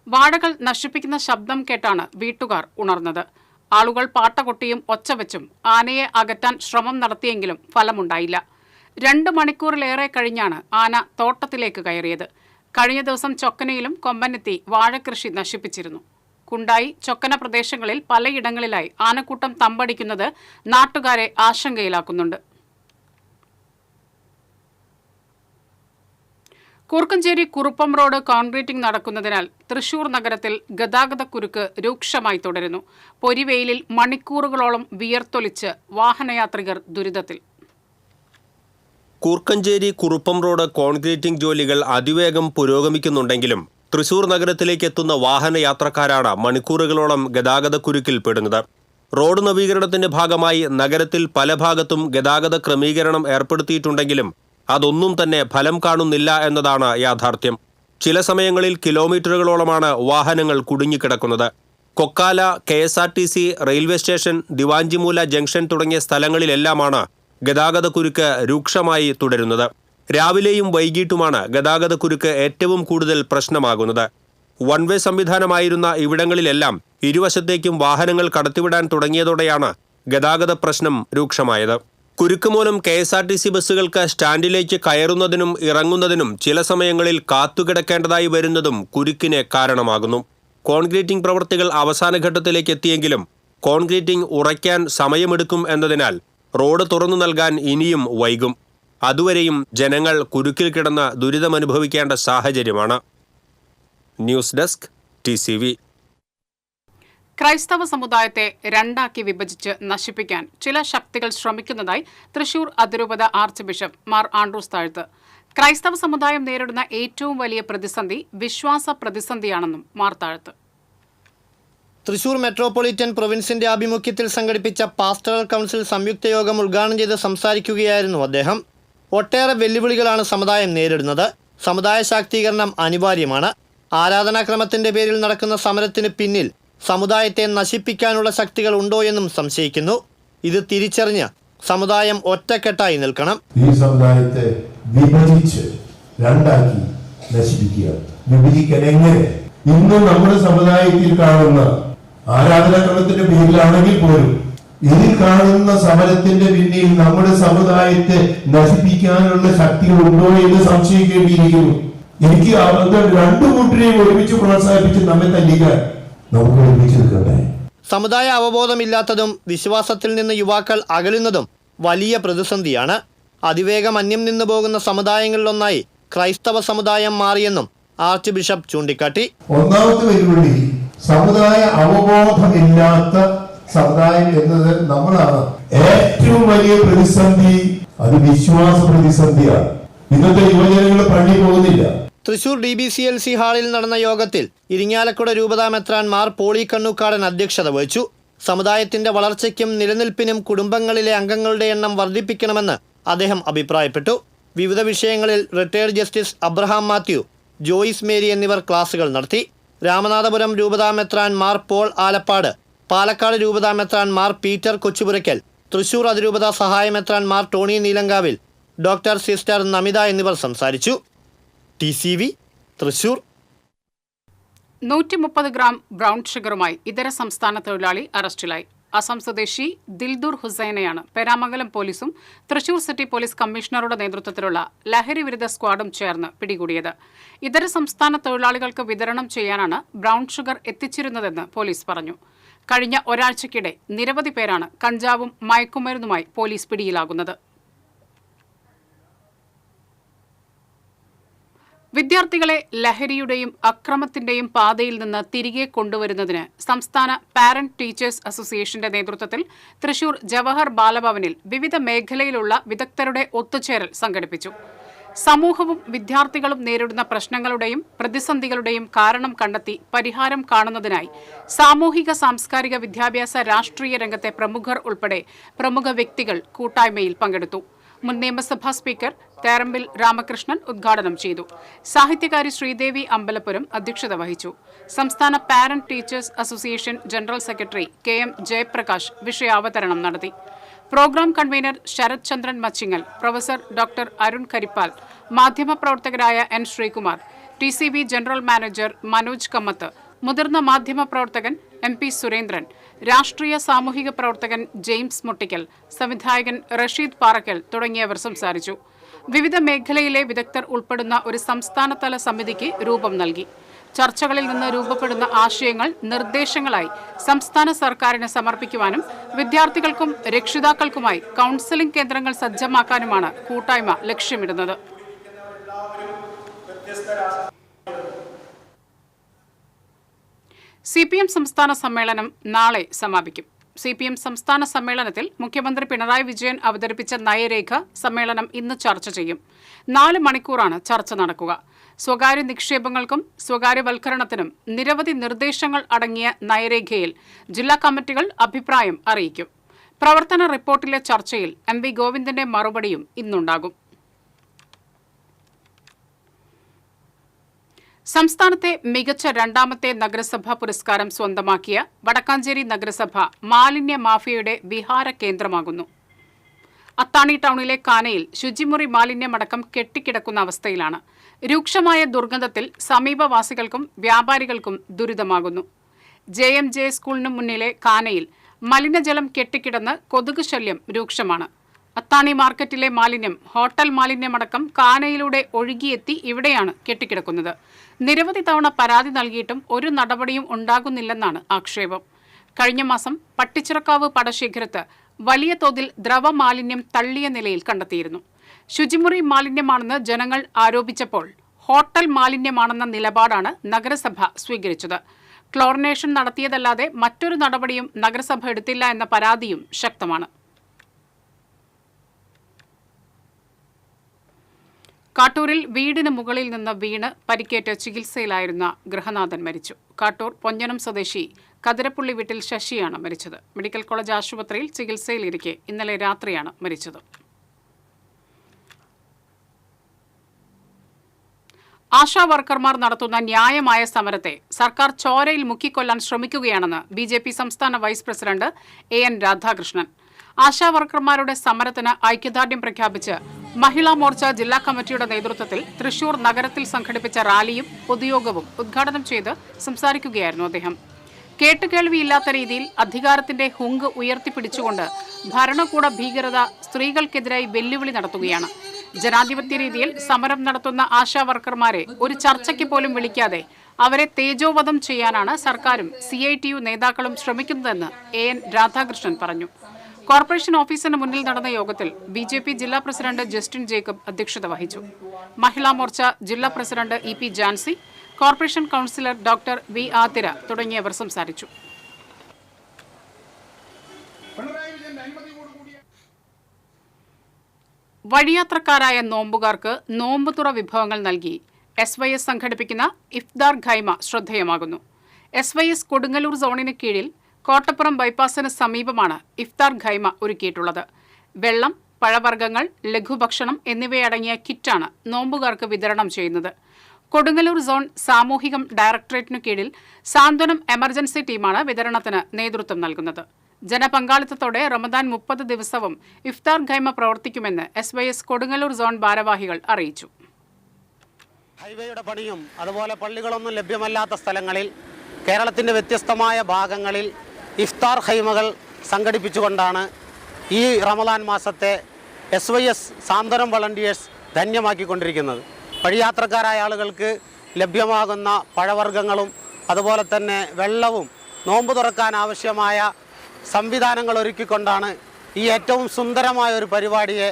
വാഴകൾ നശിപ്പിക്കുന്ന ശബ്ദം കേട്ടാണ് വീട്ടുകാർ ഉണർന്നത്. ആളുകൾ പാട്ടകൊട്ടിയും ഒച്ചവെച്ചും ആനയെ അകറ്റാൻ ശ്രമം നടത്തിയെങ്കിലും ഫലമുണ്ടായില്ല. 2 മണിക്കൂറിലേറെ കഴിഞ്ഞാണ് ആന തോട്ടത്തിലേക്ക് കയറിയത്. കഴിഞ്ഞ ദിവസം ചൊക്കനയിലും കൊമ്പനെത്തി വാഴകൃഷി നശിപ്പിച്ചിരുന്നു. കുണ്ടായി, ചൊക്കന പ്രദേശങ്ങളിൽ പലയിടങ്ങളിലായി ആനക്കൂട്ടം തമ്പടിക്കുന്നത് നാട്ടുകാരെ ആശങ്കയിലാക്കുന്നുണ്ട്. കൂർക്കഞ്ചേരി കുറുപ്പം റോഡ് കോൺക്രീറ്റിംഗ് നടക്കുന്നതിനാൽ തൃശൂർ നഗരത്തിൽ ഗതാഗതക്കുരുക്ക് രൂക്ഷമായി തുടരുന്നു. പൊരിവെയിലിൽ മണിക്കൂറുകളോളം വിയർത്തൊലിച്ച് വാഹനയാത്രികർ ദുരിതത്തിൽ. കൂർക്കഞ്ചേരി കുറുപ്പം റോഡ് കോൺക്രീറ്റിംഗ് ജോലികൾ അതിവേഗം പുരോഗമിക്കുന്നുണ്ടെങ്കിലും തൃശൂർ നഗരത്തിലേക്ക് എത്തുന്ന വാഹനയാത്രക്കാരാണ് മണിക്കൂറുകളോളം ഗതാഗതക്കുരുക്കിൽ പെടുന്നത്. റോഡ് നവീകരണത്തിന്റെ ഭാഗമായി നഗരത്തിൽ പല ഭാഗത്തും ഗതാഗത ക്രമീകരണം ഏർപ്പെടുത്തിയിട്ടുണ്ടെങ്കിലും അതൊന്നും തന്നെ ഫലം കാണുന്നില്ല എന്നതാണ് യാഥാർത്ഥ്യം. ചില സമയങ്ങളിൽ കിലോമീറ്ററുകളോളമാണ് വാഹനങ്ങൾ കുടുങ്ങിക്കിടക്കുന്നത്. Kokkala, KSRTC railway station, Divanjimoola junction തുടങ്ങിയ സ്ഥലങ്ങളിലെല്ലാമാണ് ഗതാഗതക്കുരുക്ക് രൂക്ഷമായി തുടരുന്നത്. രാവിലെയും വൈകിട്ടുമാണ് ഗതാഗതക്കുരുക്ക് ഏറ്റവും കൂടുതൽ പ്രശ്നമാകുന്നത്. വൺ വേ സംവിധാനമായിരുന്ന ഇവിടങ്ങളിലെല്ലാം ഇരുവശത്തേക്കും വാഹനങ്ങൾ കടത്തിവിടാൻ തുടങ്ങിയതോടെയാണ് ഗതാഗത പ്രശ്നം രൂക്ഷമായത്. കുരുക്ക് മൂലം KSRTC ബസ്സുകൾക്ക് സ്റ്റാൻഡിലേക്ക് കയറുന്നതിനും ഇറങ്ങുന്നതിനും ചില സമയങ്ങളിൽ കാത്തുകിടക്കേണ്ടതായി വരുന്നതും കുരുക്കിന് കാരണമാകുന്നു. കോൺക്രീറ്റിംഗ് പ്രവൃത്തികൾ അവസാന ഘട്ടത്തിലേക്ക് എത്തിയെങ്കിലും കോൺക്രീറ്റിംഗ് ഉറയ്ക്കാൻ സമയമെടുക്കും എന്നതിനാൽ റോഡ് തുറന്നു നൽകാൻ ഇനിയും വൈകും. അതുവരെയും ജനങ്ങൾ കുരുക്കിൽ കിടന്ന് ദുരിതമനുഭവിക്കേണ്ട സാഹചര്യമാണ്. News desk TCV. ക്രൈസ്തവ സമുദായത്തെ രണ്ടാക്കി വിഭജിച്ച് നശിപ്പിക്കാൻ ചില ശക്തികൾ ശ്രമിക്കുന്നതായി തൃശൂർ അതിരൂപത ആർച്ച് ബിഷപ്പ് മാർ ആൻഡ്രൂസ് താഴത്ത്. ക്രൈസ്തവ സമുദായം നേരിടുന്ന ഏറ്റവും വലിയ പ്രതിസന്ധി വിശ്വാസ പ്രതിസന്ധിയാണെന്നും മാർ താഴത്ത്. തൃശൂർ മെട്രോപൊളിറ്റൻ പ്രൊവിൻസിന്റെ ആഭിമുഖ്യത്തിൽ സംഘടിപ്പിച്ച പാസ്റ്ററൽ കൗൺസിൽ സംയുക്ത യോഗം ഉദ്ഘാടനം ചെയ്ത് സംസാരിക്കുകയായിരുന്നു അദ്ദേഹം. ഒട്ടേറെ വെല്ലുവിളികളാണ് സമുദായം നേരിടുന്നത്. സമുദായ ശാക്തീകരണം അനിവാര്യമാണ്. ആരാധനാക്രമത്തിന്റെ പേരിൽ നടക്കുന്ന സമരത്തിന് പിന്നിൽ സമുദായത്തെ നശിപ്പിക്കാനുള്ള ശക്തികൾ ഉണ്ടോ എന്നും സംശയിക്കുന്നു. ഇത് തിരിച്ചറിഞ്ഞ് സമുദായം ഒറ്റക്കെട്ടായി നിൽക്കണം. ഈ സമുദായത്തെ വിഭജിച്ച് രണ്ടാക്കി നശിപ്പിക്കുക. വിഭജിക്കാൻ എങ്ങനെ? ഇന്നും നമ്മുടെ സമുദായത്തിൽ കാണുന്ന ആരാധനാക്രമത്തിന്റെ പേരിലാണെങ്കിൽ പോലും ഇതിൽ കാണുന്ന സമരത്തിന്റെ പിന്നിൽ നമ്മുടെ സമുദായത്തെ നശിപ്പിക്കാനുള്ള ശക്തികൾ ഉണ്ടോ എന്ന് സംശയിക്കേണ്ടിയിരിക്കുന്നു. എനിക്ക് രണ്ടു കൂട്ടരെയും ഒരുമിച്ച് പ്രോത്സാഹിപ്പിച്ച് നമ്മെ തല്ലിക്കാൻ നമുക്ക് ഒരുമിച്ച് നിൽക്കണ്ടേ? സമുദായ അവബോധമില്ലാത്തതും വിശ്വാസത്തിൽ നിന്ന് യുവാക്കൾ അകലുന്നതും വലിയ പ്രതിസന്ധിയാണ്. അതിവേഗം അന്യം നിന്നു പോകുന്ന സമുദായങ്ങളിലൊന്നായി ക്രൈസ്തവ സമുദായം മാറിയെന്നും ആർച്ച് ബിഷപ്പ് ചൂണ്ടിക്കാട്ടി. ഒന്നാമത്തെ വെല്ലുവിളി സമുദായ അവബോധമില്ലാത്ത സമുദായം എന്നത് നമ്മളാണ്. ഏറ്റവും വലിയ പ്രതിസന്ധി അത് വിശ്വാസ പ്രതിസന്ധിയാണ്. ഇന്നത്തെ യുവജനങ്ങൾ പള്ളി പോകുന്നില്ല. തൃശൂർ DBCLC ഹാളിൽ നടന്ന യോഗത്തിൽ ഇരിങ്ങാലക്കുട രൂപതാ മെത്രാൻ മാർ പോളി കണ്ണൂക്കാടൻ അധ്യക്ഷത വഹിച്ചു. സമുദായത്തിന്റെ വളർച്ചയ്ക്കും നിലനിൽപ്പിനും കുടുംബങ്ങളിലെ അംഗങ്ങളുടെ എണ്ണം വർദ്ധിപ്പിക്കണമെന്ന് അദ്ദേഹം അഭിപ്രായപ്പെട്ടു. വിവിധ വിഷയങ്ങളിൽ റിട്ടയർഡ് ജസ്റ്റിസ് അബ്രഹാം മാത്യു, ജോയിസ് മേരി എന്നിവർ ക്ലാസുകൾ നടത്തി. രാമനാഥപുരം രൂപതാ മെത്രാൻ മാർ പോൾ ആലപ്പാട്, പാലക്കാട് രൂപതാ മെത്രാൻ മാർ പീറ്റർ കൊച്ചുപുരയ്ക്കൽ, തൃശൂർ അതിരൂപതാ സഹായ മെത്രാൻ മാർ ടോണി നീലങ്കാവിൽ, ഡോക്ടർ സിസ്റ്റർ നമിത എന്നിവർ സംസാരിച്ചു. TCV തൃശൂർ. 130 ഗ്രാം ബ്രൗൺ ഷുഗറുമായി ഇതര സംസ്ഥാന തൊഴിലാളി അറസ്റ്റിലായി. അസം സ്വദേശി ദിൽദൂർ ഹുസൈനെയാണ് പേരാമംഗലം പോലീസും തൃശൂർ സിറ്റി പോലീസ് കമ്മീഷണറുടെ നേതൃത്വത്തിലുള്ള ലഹരി വിരുദ്ധ സ്ക്വാഡും ചേർന്ന് പിടികൂടിയത്. ഇതര സംസ്ഥാന തൊഴിലാളികൾക്ക് വിതരണം ചെയ്യാനാണ് ബ്രൗൺ ഷുഗർ എത്തിച്ചിരുന്നതെന്ന് പോലീസ് പറഞ്ഞു. കഴിഞ്ഞ ഒരാഴ്ചയ്ക്കിടെ നിരവധി പേരാണ് കഞ്ചാവും മയക്കുമരുന്നുമായി പോലീസ് പിടിയിലാകുന്നത്. വിദ്യാർത്ഥികളെ ലഹരിയുടെയും അക്രമത്തിന്റെയും പാതയിൽ നിന്ന് തിരികെ കൊണ്ടുവരുന്നതിന് സംസ്ഥാന പാരന്റ് ടീച്ചേഴ്സ് അസോസിയേഷന്റെ നേതൃത്വത്തിൽ തൃശൂർ ജവഹർ ബാലഭവനിൽ വിവിധ മേഖലയിലുള്ള വിദഗ്ധരുടെ ഒത്തുചേരൽ സംഘടിപ്പിച്ചു. സമൂഹവും വിദ്യാർത്ഥികളും നേരിടുന്ന പ്രശ്നങ്ങളുടെയും പ്രതിസന്ധികളുടെയും കാരണം കണ്ടെത്തി പരിഹാരം കാണുന്നതിനായി സാമൂഹിക സാംസ്കാരിക വിദ്യാഭ്യാസ രാഷ്ട്രീയ രംഗത്തെ പ്രമുഖർ ഉൾപ്പെടെ പ്രമുഖ വ്യക്തികൾ കൂട്ടായ്മയിൽ പങ്കെടുത്തു. മുൻ നിയമസഭാ സ്പീക്കർ തേറമ്പിൽ രാമകൃഷ്ണൻ ഉദ്ഘാടനം ചെയ്തു. സാഹിത്യകാരി ശ്രീദേവി അമ്പലപുരം അധ്യക്ഷത വഹിച്ചു. സംസ്ഥാന parent teachers association general secretary KM Jayaprakash വിഷയാവതരണം നടത്തി. Programme convener Sarath Chandran Machingal, professor doctor Arun Karippal, മാധ്യമപ്രവർത്തകരായ N Sreekumar, TCV general manager Manoj Kammath, മുതിർന്ന മാധ്യമപ്രവർത്തകൻ MP സുരേന്ദ്രൻ, രാഷ്ട്രീയ സാമൂഹിക പ്രവർത്തകൻ ജെയിംസ് മുട്ടിക്കൽ, സംവിധായകൻ റഷീദ് പാറക്കൽ തുടങ്ങിയവർ സംസാരിച്ചു. വിവിധ മേഖലയിലെ വിദഗ്ധർ ഉൾപ്പെടുന്ന ഒരു സംസ്ഥാനതല സമിതിക്ക് രൂപം നൽകി. ചർച്ചകളിൽ നിന്ന് രൂപപ്പെടുന്ന ആശയങ്ങൾ നിർദ്ദേശങ്ങളായി സംസ്ഥാന സർക്കാരിന് സമർപ്പിക്കുവാനും വിദ്യാർത്ഥികൾക്കും രക്ഷിതാക്കൾക്കുമായി കൗൺസിലിംഗ് കേന്ദ്രങ്ങൾ സജ്ജമാക്കാനുമാണ് കൂട്ടായ്മ ലക്ഷ്യമിടുന്നത്. CPM സംസ്ഥാന സമ്മേളനം നാളെ സമാപിക്കും. CPM സംസ്ഥാന സമ്മേളനത്തിൽ മുഖ്യമന്ത്രി പിണറായി വിജയൻ അവതരിപ്പിച്ച നയരേഖ സമ്മേളനം ഇന്ന് ചർച്ച ചെയ്യും. 4 മണിക്കൂറാണ് ചർച്ച നടക്കുക. സ്വകാര്യ നിക്ഷേപങ്ങൾക്കും സ്വകാര്യവൽക്കരണത്തിനും നിരവധി നിർദ്ദേശങ്ങൾ അടങ്ങിയ നയരേഖയിൽ ജില്ലാ കമ്മിറ്റികൾ അഭിപ്രായം അറിയിക്കും. പ്രവർത്തന റിപ്പോർട്ടിലെ ചർച്ചയിൽ MV ഗോവിന്ദന്റെ മറുപടിയും ഇന്നുണ്ടാകും. സംസ്ഥാനത്തെ മികച്ച 2ാമത്തെ നഗരസഭാ പുരസ്കാരം സ്വന്തമാക്കിയ വടക്കാഞ്ചേരി നഗരസഭ മാലിന്യ മാഫിയയുടെ വിഹാര കേന്ദ്രമാകുന്നു. അത്താണി ടൗണിലെ കാനയിൽ ശുചിമുറി മാലിന്യമടക്കം കെട്ടിക്കിടക്കുന്ന അവസ്ഥയിലാണ്. രൂക്ഷമായ ദുർഗന്ധത്തിൽ സമീപവാസികൾക്കും വ്യാപാരികൾക്കും ദുരിതമാകുന്നു. JMJ സ്കൂളിനു മുന്നിലെ കാനയിൽ മലിനജലം കെട്ടിക്കിടന്ന് കൊതുക് ശല്യം രൂക്ഷമാണ്. അത്താണി മാർക്കറ്റിലെ മാലിന്യം ഹോട്ടൽ മാലിന്യമടക്കം കാനയിലൂടെ ഒഴുകിയെത്തി ഇവിടെയാണ് കെട്ടിക്കിടക്കുന്നത്. നിരവധി തവണ പരാതി നൽകിയിട്ടും ഒരു നടപടിയും ഉണ്ടാകുന്നില്ലെന്നാണ് ആക്ഷേപം. കഴിഞ്ഞ മാസം പട്ടിച്ചിറക്കാവ് പടശേഖരത്ത് വലിയ തോതിൽ ദ്രവമാലിന്യം തള്ളിയ നിലയിൽ കണ്ടെത്തിയിരുന്നു. ശുചിമുറി മാലിന്യമാണെന്ന് ജനങ്ങൾ ആരോപിച്ചപ്പോൾ ഹോട്ടൽ മാലിന്യമാണെന്ന നിലപാടാണ് നഗരസഭ സ്വീകരിച്ചത്. ക്ലോറിനേഷൻ നടത്തിയതല്ലാതെ മറ്റൊരു നടപടിയും നഗരസഭ എടുത്തില്ല എന്ന പരാതിയും ശക്തമാണ്. കാട്ടൂരിൽ വീടിന് മുകളിൽ നിന്ന് വീണ് പരിക്കേറ്റ് ചികിത്സയിലായിരുന്ന ഗൃഹനാഥൻ മരിച്ചു. കാട്ടൂർ പൊഞ്ഞനം സ്വദേശി കതിരപ്പുള്ളി വീട്ടിൽ ശശിയാണ് മരിച്ചത്. മെഡിക്കൽ കോളേജ് ആശുപത്രിയിൽ ചികിത്സയിലിരിക്കെ ഇന്നലെ രാത്രിയാണ് മരിച്ചത്. ആശാ വർക്കർമാർ നടത്തുന്ന ന്യായമായ സമരത്തെ സർക്കാർ ചോരയിൽ മുക്കിക്കൊല്ലാൻ ശ്രമിക്കുകയാണെന്ന് BJP സംസ്ഥാന vice president AN Radhakrishnan. Asha വർക്കർമാരുടെ സമരത്തിന് ഐക്യദാർഢ്യം പ്രഖ്യാപിച്ച് മഹിളാ മോർച്ച ജില്ലാ കമ്മിറ്റിയുടെ നേതൃത്വത്തിൽ തൃശൂർ നഗരത്തിൽ സംഘടിപ്പിച്ച റാലിയും പൊതുയോഗവും ഉദ്ഘാടനം ചെയ്ത് സംസാരിക്കുകയായിരുന്നു അദ്ദേഹം. കേട്ടുകേൾവിയില്ലാത്ത രീതിയിൽ അധികാരത്തിന്റെ ഹുങ്ക് ഉയർത്തിപ്പിടിച്ചുകൊണ്ട് ഭരണകൂട ഭീകരത സ്ത്രീകൾക്കെതിരായി വെല്ലുവിളി നടത്തുകയാണ്. ജനാധിപത്യ രീതിയിൽ സമരം നടത്തുന്ന ആശാ വർക്കർമാരെ ഒരു ചർച്ചയ്ക്ക് പോലും വിളിക്കാതെ അവരെ തേജോവധം ചെയ്യാനാണ് സർക്കാരും CITU നേതാക്കളും ശ്രമിക്കുന്നതെന്ന് AN രാധാകൃഷ്ണൻ പറഞ്ഞു. കോർപ്പറേഷൻ ഓഫീസിന് മുന്നിൽ നടന്ന യോഗത്തിൽ BJP ജില്ലാ പ്രസിഡന്റ് ജസ്റ്റിൻ ജേക്കബ് അധ്യക്ഷത വഹിച്ചു. മഹിളാ മോർച്ച ജില്ലാ president EP Jancy, corporation councillor doctor V Athira തുടങ്ങിയവർ സംസാരിച്ചു. വഴിയാത്രക്കാരായ നോമ്പുകാർക്ക് നോമ്പുതുറ വിഭവങ്ങൾ നൽകി SYS സംഘടിപ്പിക്കുന്ന ഇഫ്താർ ഖൈമ ശ്രദ്ധേയമാകുന്നു. SYS കൊടുങ്ങല്ലൂർ സോണിന് കീഴിൽ കോട്ടപ്പുറം ബൈപ്പാസിന് സമീപമാണ് ഇഫ്താർ ഖൈമ ഒരുക്കിയിട്ടുള്ളത്. വെള്ളം, പഴവർഗ്ഗങ്ങൾ, ലഘുഭക്ഷണം എന്നിവയടങ്ങിയ കിറ്റാണ് നോമ്പുകാർക്ക് വിതരണം ചെയ്യുന്നത്. കൊടുങ്ങല്ലൂർ സോൺ സാമൂഹികം ഡയറക്ടറേറ്റിനു കീഴിൽ സാന്ത്വനം എമർജൻസി ടീമാണ് വിതരണത്തിന് നേതൃത്വം നൽകുന്നത്. ജനപങ്കാളിത്തത്തോടെ റമദാൻ 30 ദിവസവും ഇഫ്താർ ഖൈമ പ്രവർത്തിക്കുമെന്ന് SYS കൊടുങ്ങല്ലൂർ സോൺ ഭാരവാഹികൾ അറിയിച്ചു. ഹൈവേയുടെ പണിയും അതുപോലെ പള്ളികളൊന്നും ലഭ്യമല്ലാത്ത സ്ഥലങ്ങളിൽ കേരളത്തിൻ്റെ വ്യത്യസ്തമായ ഭാഗങ്ങളിൽ ഇഫ്താർ ഖൈമകൾ സംഘടിപ്പിച്ചുകൊണ്ടാണ് ഈ റമദാൻ മാസത്തെ SYS സാന്ത്വനം വളണ്ടിയേഴ്സ് ധന്യമാക്കിക്കൊണ്ടിരിക്കുന്നത്. വഴിയാത്രക്കാരായ ആളുകൾക്ക് ലഭ്യമാകുന്ന പഴവർഗ്ഗങ്ങളും അതുപോലെ തന്നെ വെള്ളവും നോമ്പ് തുറക്കാൻ ആവശ്യമായ സംവിധാനങ്ങൾ ഒരുക്കിക്കൊണ്ടാണ് ഈ ഏറ്റവും സുന്ദരമായ ഒരു പരിപാടിയെ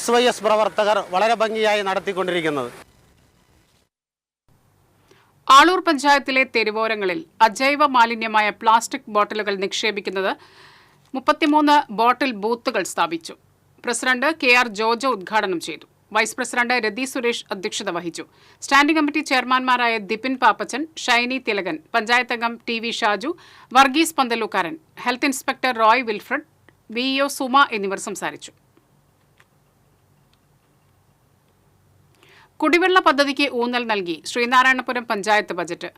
SYS പ്രവർത്തകർ വളരെ ഭംഗിയായി നടത്തിക്കൊണ്ടിരിക്കുന്നത്. ആളൂർ പഞ്ചായത്തിലെ തെരുവോരങ്ങളിൽ അജൈവ മാലിന്യമായ പ്ലാസ്റ്റിക് ബോട്ടിലുകൾ നിക്ഷേപിക്കുന്നത് 33 ബോട്ടിൽ ബൂത്തുകൾ സ്ഥാപിച്ചു. പ്രസിഡന്റ് KR ജോജോ ഉദ്ഘാടനം ചെയ്തു. വൈസ് പ്രസിഡന്റ് രതി സുരേഷ് അധ്യക്ഷത വഹിച്ചു. സ്റ്റാൻഡിംഗ് കമ്മിറ്റി ചെയർമാൻമാരായ ദിപിൻ പാപ്പച്ചൻ, ഷൈനി തിലകൻ, പഞ്ചായത്ത് അംഗം TV Shaju, Varghese Panthalookkaran, health inspector Roy Wilfred, VEO Suma എന്നിവർ സംസാരിച്ചു. കുടിവെള്ള പദ്ധതിക്ക് ഊന്നൽ നൽകി ശ്രീനാരായണപുരം പഞ്ചായത്ത് ബജറ്റ്.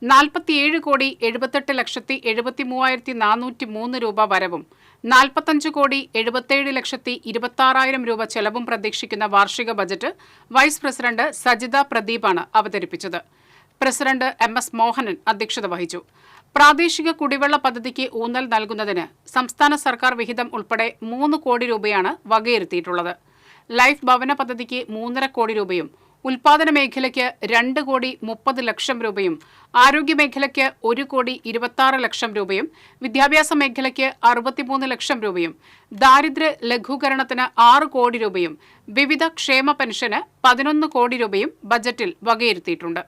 47,78,73,403 രൂപ വരവും 45,77,26,000 രൂപ ചെലവും പ്രതീക്ഷിക്കുന്ന വാർഷിക ബജറ്റ് വൈസ് പ്രസിഡന്റ് സജിത പ്രദീപാണ് അവതരിപ്പിച്ചത്. പ്രസിഡന്റ് MS മോഹനൻ അധ്യക്ഷത വഹിച്ചു. പ്രാദേശിക കുടിവെള്ള പദ്ധതിക്ക് ഊന്നൽ നൽകുന്നതിന് സംസ്ഥാന സർക്കാർ വിഹിതം ഉൾപ്പെടെ 3 കോടി രൂപയാണ് വകയിരുത്തിയിട്ടുള്ളത്. ലൈഫ് ഭവന പദ്ധതിക്ക് 3.5 കോടി രൂപയും ഉൽപാദന മേഖലയ്ക്ക് 2,30 ലക്ഷം രൂപയും ആരോഗ്യ മേഖലയ്ക്ക് 1,26 ലക്ഷം രൂപയും വിദ്യാഭ്യാസ മേഖലയ്ക്ക് 63 ലക്ഷം രൂപയും ദാരിദ്ര്യ ലഘൂകരണത്തിന് 6 കോടി രൂപയും വിവിധ ക്ഷേമ പെൻഷന് 11 കോടി രൂപയും ബജറ്റിൽ വകയിരുത്തിയിട്ടുണ്ട്.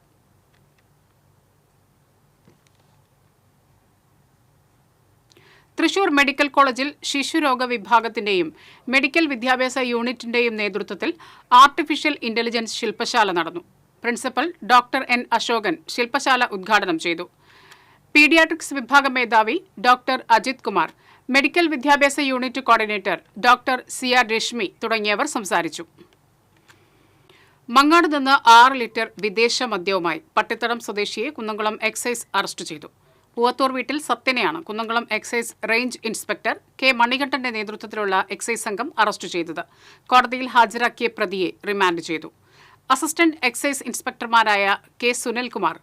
തൃശൂർ മെഡിക്കൽ കോളേജിൽ ശിശുരോഗ വിഭാഗത്തിന്റെയും മെഡിക്കൽ വിദ്യാഭ്യാസ യൂണിറ്റിന്റെയും നേതൃത്വത്തിൽ ആർട്ടിഫിഷ്യൽ ഇന്റലിജൻസ് ശില്പശാല നടന്നു. പ്രിൻസിപ്പൽ ഡോക്ടർ N അശോകൻ ശില്പശാല ഉദ്ഘാടനം ചെയ്തു. പീഡിയാട്രിക്സ് വിഭാഗം മേധാവി ഡോക്ടർ അജിത് കുമാർ, മെഡിക്കൽ വിദ്യാഭ്യാസ unit coordinator doctor CR Reshmi തുടങ്ങിയവർ സംസാരിച്ചു. മങ്ങാട് നിന്ന് 6 ലിറ്റർ വിദേശ മദ്യവുമായി പട്ടിത്തടം സ്വദേശിയെ കുന്നംകുളം എക്സൈസ് അറസ്റ്റ് ചെയ്തു. പൂവത്തൂർ വീട്ടിൽ സത്യനെയാണ് Kunnamkulam excise range inspector K മണികണ്ഠന്റെ നേതൃത്വത്തിലുള്ള എക്സൈസ് സംഘം അറസ്റ്റ് ചെയ്തത്. കോടതിയിൽ ഹാജരാക്കിയ പ്രതിയെ റിമാൻഡ് ചെയ്തു. അസിസ്റ്റന്റ് എക്സൈസ് ഇൻസ്പെക്ടർമാരായ K Sunilkumar,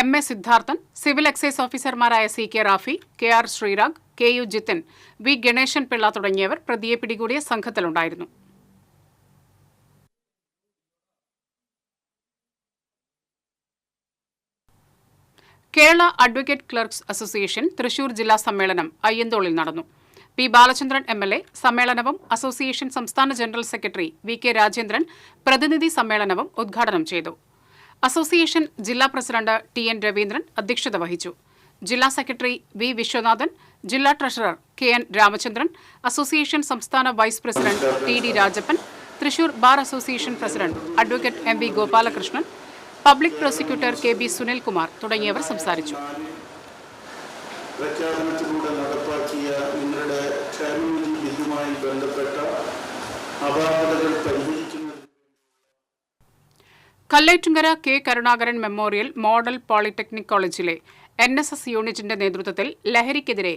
M A Siddharthan, civil excise ഓഫീസർമാരായ C K Rafi, K R Sreerag, K U Jithin, V Ganesan Pillai തുടങ്ങിയവർ പ്രതിയെ പിടികൂടിയ സംഘത്തിലുണ്ടായിരുന്നു. Kerala advocate clerks association Thrissur ജില്ലാ സമ്മേളനം അയ്യന്തോളിൽ നടന്നു. പി ബാലചന്ദ്രൻ MLA സമ്മേളനവും അസോസിയേഷൻ സംസ്ഥാന general secretary V K Rajendran പ്രതിനിധി സമ്മേളനവും ഉദ്ഘാടനം ചെയ്തു. അസോസിയേഷൻ ജില്ലാ പ്രസിഡന്റ് TN രവീന്ദ്രൻ അധ്യക്ഷത വഹിച്ചു. ജില്ലാ സെക്രട്ടറി വി വിശ്വനാഥൻ, ജില്ലാ ട്രഷറർ KN രാമചന്ദ്രൻ, അസോസിയേഷൻ സംസ്ഥാന vice president TD Rajappan, Thrissur bar association president advocate MV Gopalakrishnan, public prosecutor KB Sunilkumar തുടങ്ങിയവർ സംസാരിച്ചു. പ്രഖ്യാപനത്തിലൂടെ നടപ്പാക്കിയ നിങ്ങളുടെ ക്ഷേമനിധി ബില്ലുമായി ബന്ധപ്പെട്ട അപാകതകൾ പരിഹരിക്കുന്നത്. Kallettumkara K Karunakaran memorial model polytechnic കോളേജിലെ NSS യൂണിറ്റിന്റെ നേതൃത്വത്തിൽ ലഹരിക്കെതിരെ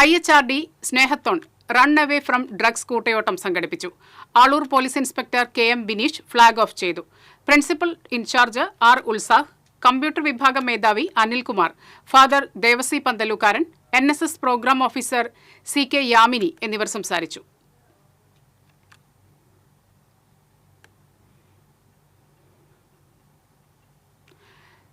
IHRD Snehathon run away from drugs കൂട്ടയോട്ടം സംഘടിപ്പിച്ചു. Aloor police inspector KM Bineesh flag off ചെയ്തു. Principal incharge R Utsah, computer വിഭാഗം മേധാവി Anilkumar, father Devasi Panthalukaran, NSS programme officer CK Yamini എന്നിവർ സംസാരിച്ചു.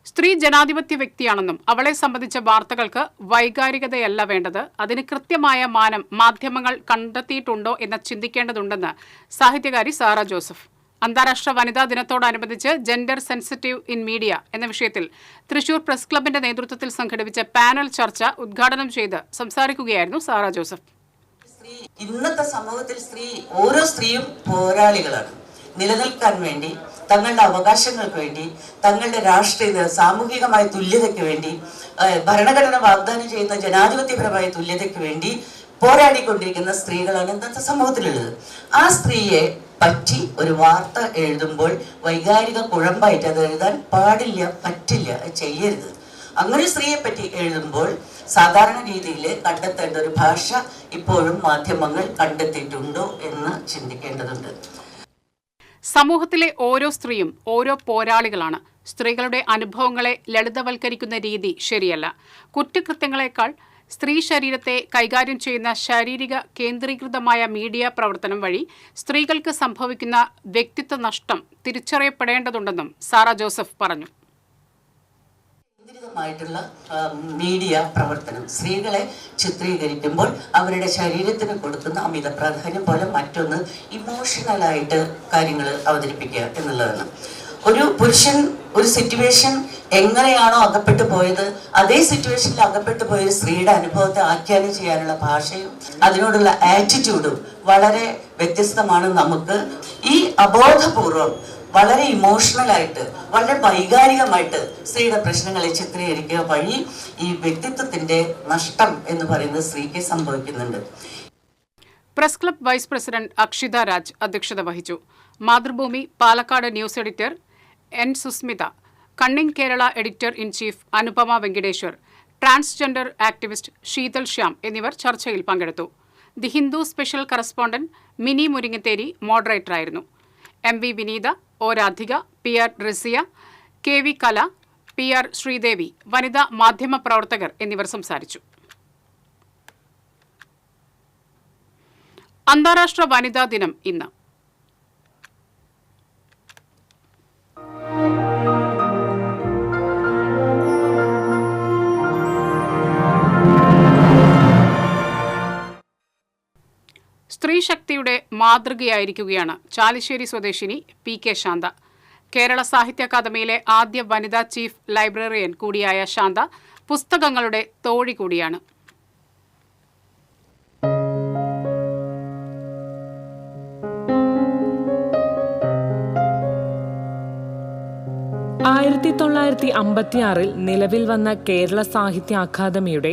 സ്ത്രീ ജനാധിപത്യ വ്യക്തിയാണെന്നും അവളെ സംബന്ധിച്ച വാർത്തകൾക്ക് വൈകാരികതയല്ല വേണ്ടത്, അതിന് കൃത്യമായ മാനം മാധ്യമങ്ങൾ കണ്ടെത്തിയിട്ടുണ്ടോ എന്ന് ചിന്തിക്കേണ്ടതുണ്ടെന്ന് സാഹിത്യകാരി സാറ ജോസഫ്. അന്താരാഷ്ട്ര വനിതാ ദിനത്തോടനുബന്ധിച്ച് ജെൻഡർ സെൻസിറ്റീവ് ഇൻ മീഡിയ എന്ന വിഷയത്തിൽ തൃശൂർ പ്രസ് ക്ലബിന്റെ നേതൃത്വത്തിൽ സംഘടിപ്പിച്ച പാനൽ ചർച്ച ഉദ്ഘാടനം ചെയ്ത് സംസാരിക്കുകയായിരുന്നു സാറ ജോസഫ്. ഇന്നത്തെ സമൂഹത്തിൽ ഓരോ സ്ത്രീയും പോരാളികളാണ്. നിലനിൽക്കാൻ വേണ്ടി, തങ്ങളുടെ അവകാശങ്ങൾക്ക് വേണ്ടി, തങ്ങളുടെ രാഷ്ട്രീയ സാമൂഹികമായ തുല്യതയ്ക്ക് വേണ്ടി, ഭരണഘടന വാഗ്ദാനം ചെയ്യുന്ന ജനാധിപത്യപരമായ തുല്യതയ്ക്ക് വേണ്ടി പോരാടിക്കൊണ്ടിരിക്കുന്ന സ്ത്രീകളാണ് ഇന്നത്തെ സമൂഹത്തിലുള്ളത്. ആ സ്ത്രീയെ പറ്റി ഒരു വാർത്ത എഴുതുമ്പോൾ വൈകാരിക കുഴമ്പായിട്ട് അത് എഴുതാൻ പാടില്ല, പറ്റില്ല, ചെയ്യരുത്. അങ്ങനെ സ്ത്രീയെ പറ്റി എഴുതുമ്പോൾ സാധാരണ രീതിയിൽ കണ്ടെത്തേണ്ട ഒരു ഭാഷ ഇപ്പോഴും മാധ്യമങ്ങൾ കണ്ടെത്തിയിട്ടുണ്ടോ എന്ന് ചിന്തിക്കേണ്ടതുണ്ട്. സമൂഹത്തിലെ ഓരോ സ്ത്രീയും ഓരോ പോരാളികളാണ്. സ്ത്രീകളുടെ അനുഭവങ്ങളെ ലളിതവൽക്കരിക്കുന്ന രീതി ശരിയല്ല. കുറ്റകൃത്യങ്ങളെക്കാൾ സ്ത്രീ ശരീരത്തെ കൈകാര്യം ചെയ്യുന്ന ശാരീരിക കേന്ദ്രീകൃതമായ മീഡിയ പ്രവർത്തനം വഴി സ്ത്രീകൾക്ക് സംഭവിക്കുന്ന വ്യക്തിത്വ നഷ്ടം തിരിച്ചറിയപ്പെടേണ്ടതുണ്ടെന്നും സാറ ജോസഫ് പറഞ്ഞു. ായിട്ടുള്ള മീഡിയ പ്രവർത്തനം സ്ത്രീകളെ ചിത്രീകരിക്കുമ്പോൾ അവരുടെ ശരീരത്തിന് കൊടുക്കുന്ന അമിത പ്രാധാന്യം പോലെ മറ്റൊന്ന് ഇമോഷണലായിട്ട് കാര്യങ്ങൾ അവതരിപ്പിക്കുക എന്നുള്ളതാണ്. ഒരു പുരുഷൻ ഒരു സിറ്റുവേഷൻ എങ്ങനെയാണോ അകപ്പെട്ടു പോയത്, അതേ സിറ്റുവേഷനിൽ അകപ്പെട്ടു പോയ സ്ത്രീയുടെ അനുഭവത്തെ ആഖ്യാനം ചെയ്യാനുള്ള ഭാഷയും അതിനോടുള്ള ആറ്റിറ്റ്യൂഡും വളരെ വ്യത്യസ്തമാണ്. നമുക്ക് ഈ അബോധപൂർവം വളരെ ഇമോഷണലായിട്ട് വളരെ വൈകാരികമായിട്ട് സ്ത്രീയുടെ പ്രശ്നങ്ങളെ ചിത്രീകരിക്കുക വഴി ഈ വ്യക്തിത്വത്തിന്റെ നഷ്ടം എന്ന് പറയുന്നത് സ്ത്രീക്ക് സംഭവിക്കുന്നുണ്ട്. Press club vice president Akshitha Raj അധ്യക്ഷത വഹിച്ചു. Mathrubhumi Palakkad news editor N Susmitha, കണ്ണിംഗ് Kerala editor in chief Anupama Venkiteswar, transgender activist Sheethal Shyam എന്നിവർ ചർച്ചയിൽ പങ്കെടുത്തു. The Hindu special correspondent Mini Muringatheri മോഡറേറ്ററായിരുന്നു. MV Vineetha, O Radhika, PR Rasiya, KV Kala, PR Sreedevi, വനിതാ മാധ്യമ പ്രവർത്തകർ എന്നിവർ സംസാരിച്ചു. അന്താരാഷ്ട്ര വനിതാ ദിനം ഇന്ന്. സ്ത്രീ ശക്തിയുടെ മാതൃകയായിരിക്കുകയാണ് ചാലിശ്ശേരി സ്വദേശിനി PK ശാന്ത. കേരള സാഹിത്യ അക്കാദമിയിലെ ആദ്യ വനിതാ ചീഫ് ലൈബ്രറിയൻ കൂടിയായ ശാന്ത പുസ്തകങ്ങളുടെ തോഴി കൂടിയാണ്. നിലവിൽ വന്ന കേരള സാഹിത്യ അക്കാദമിയുടെ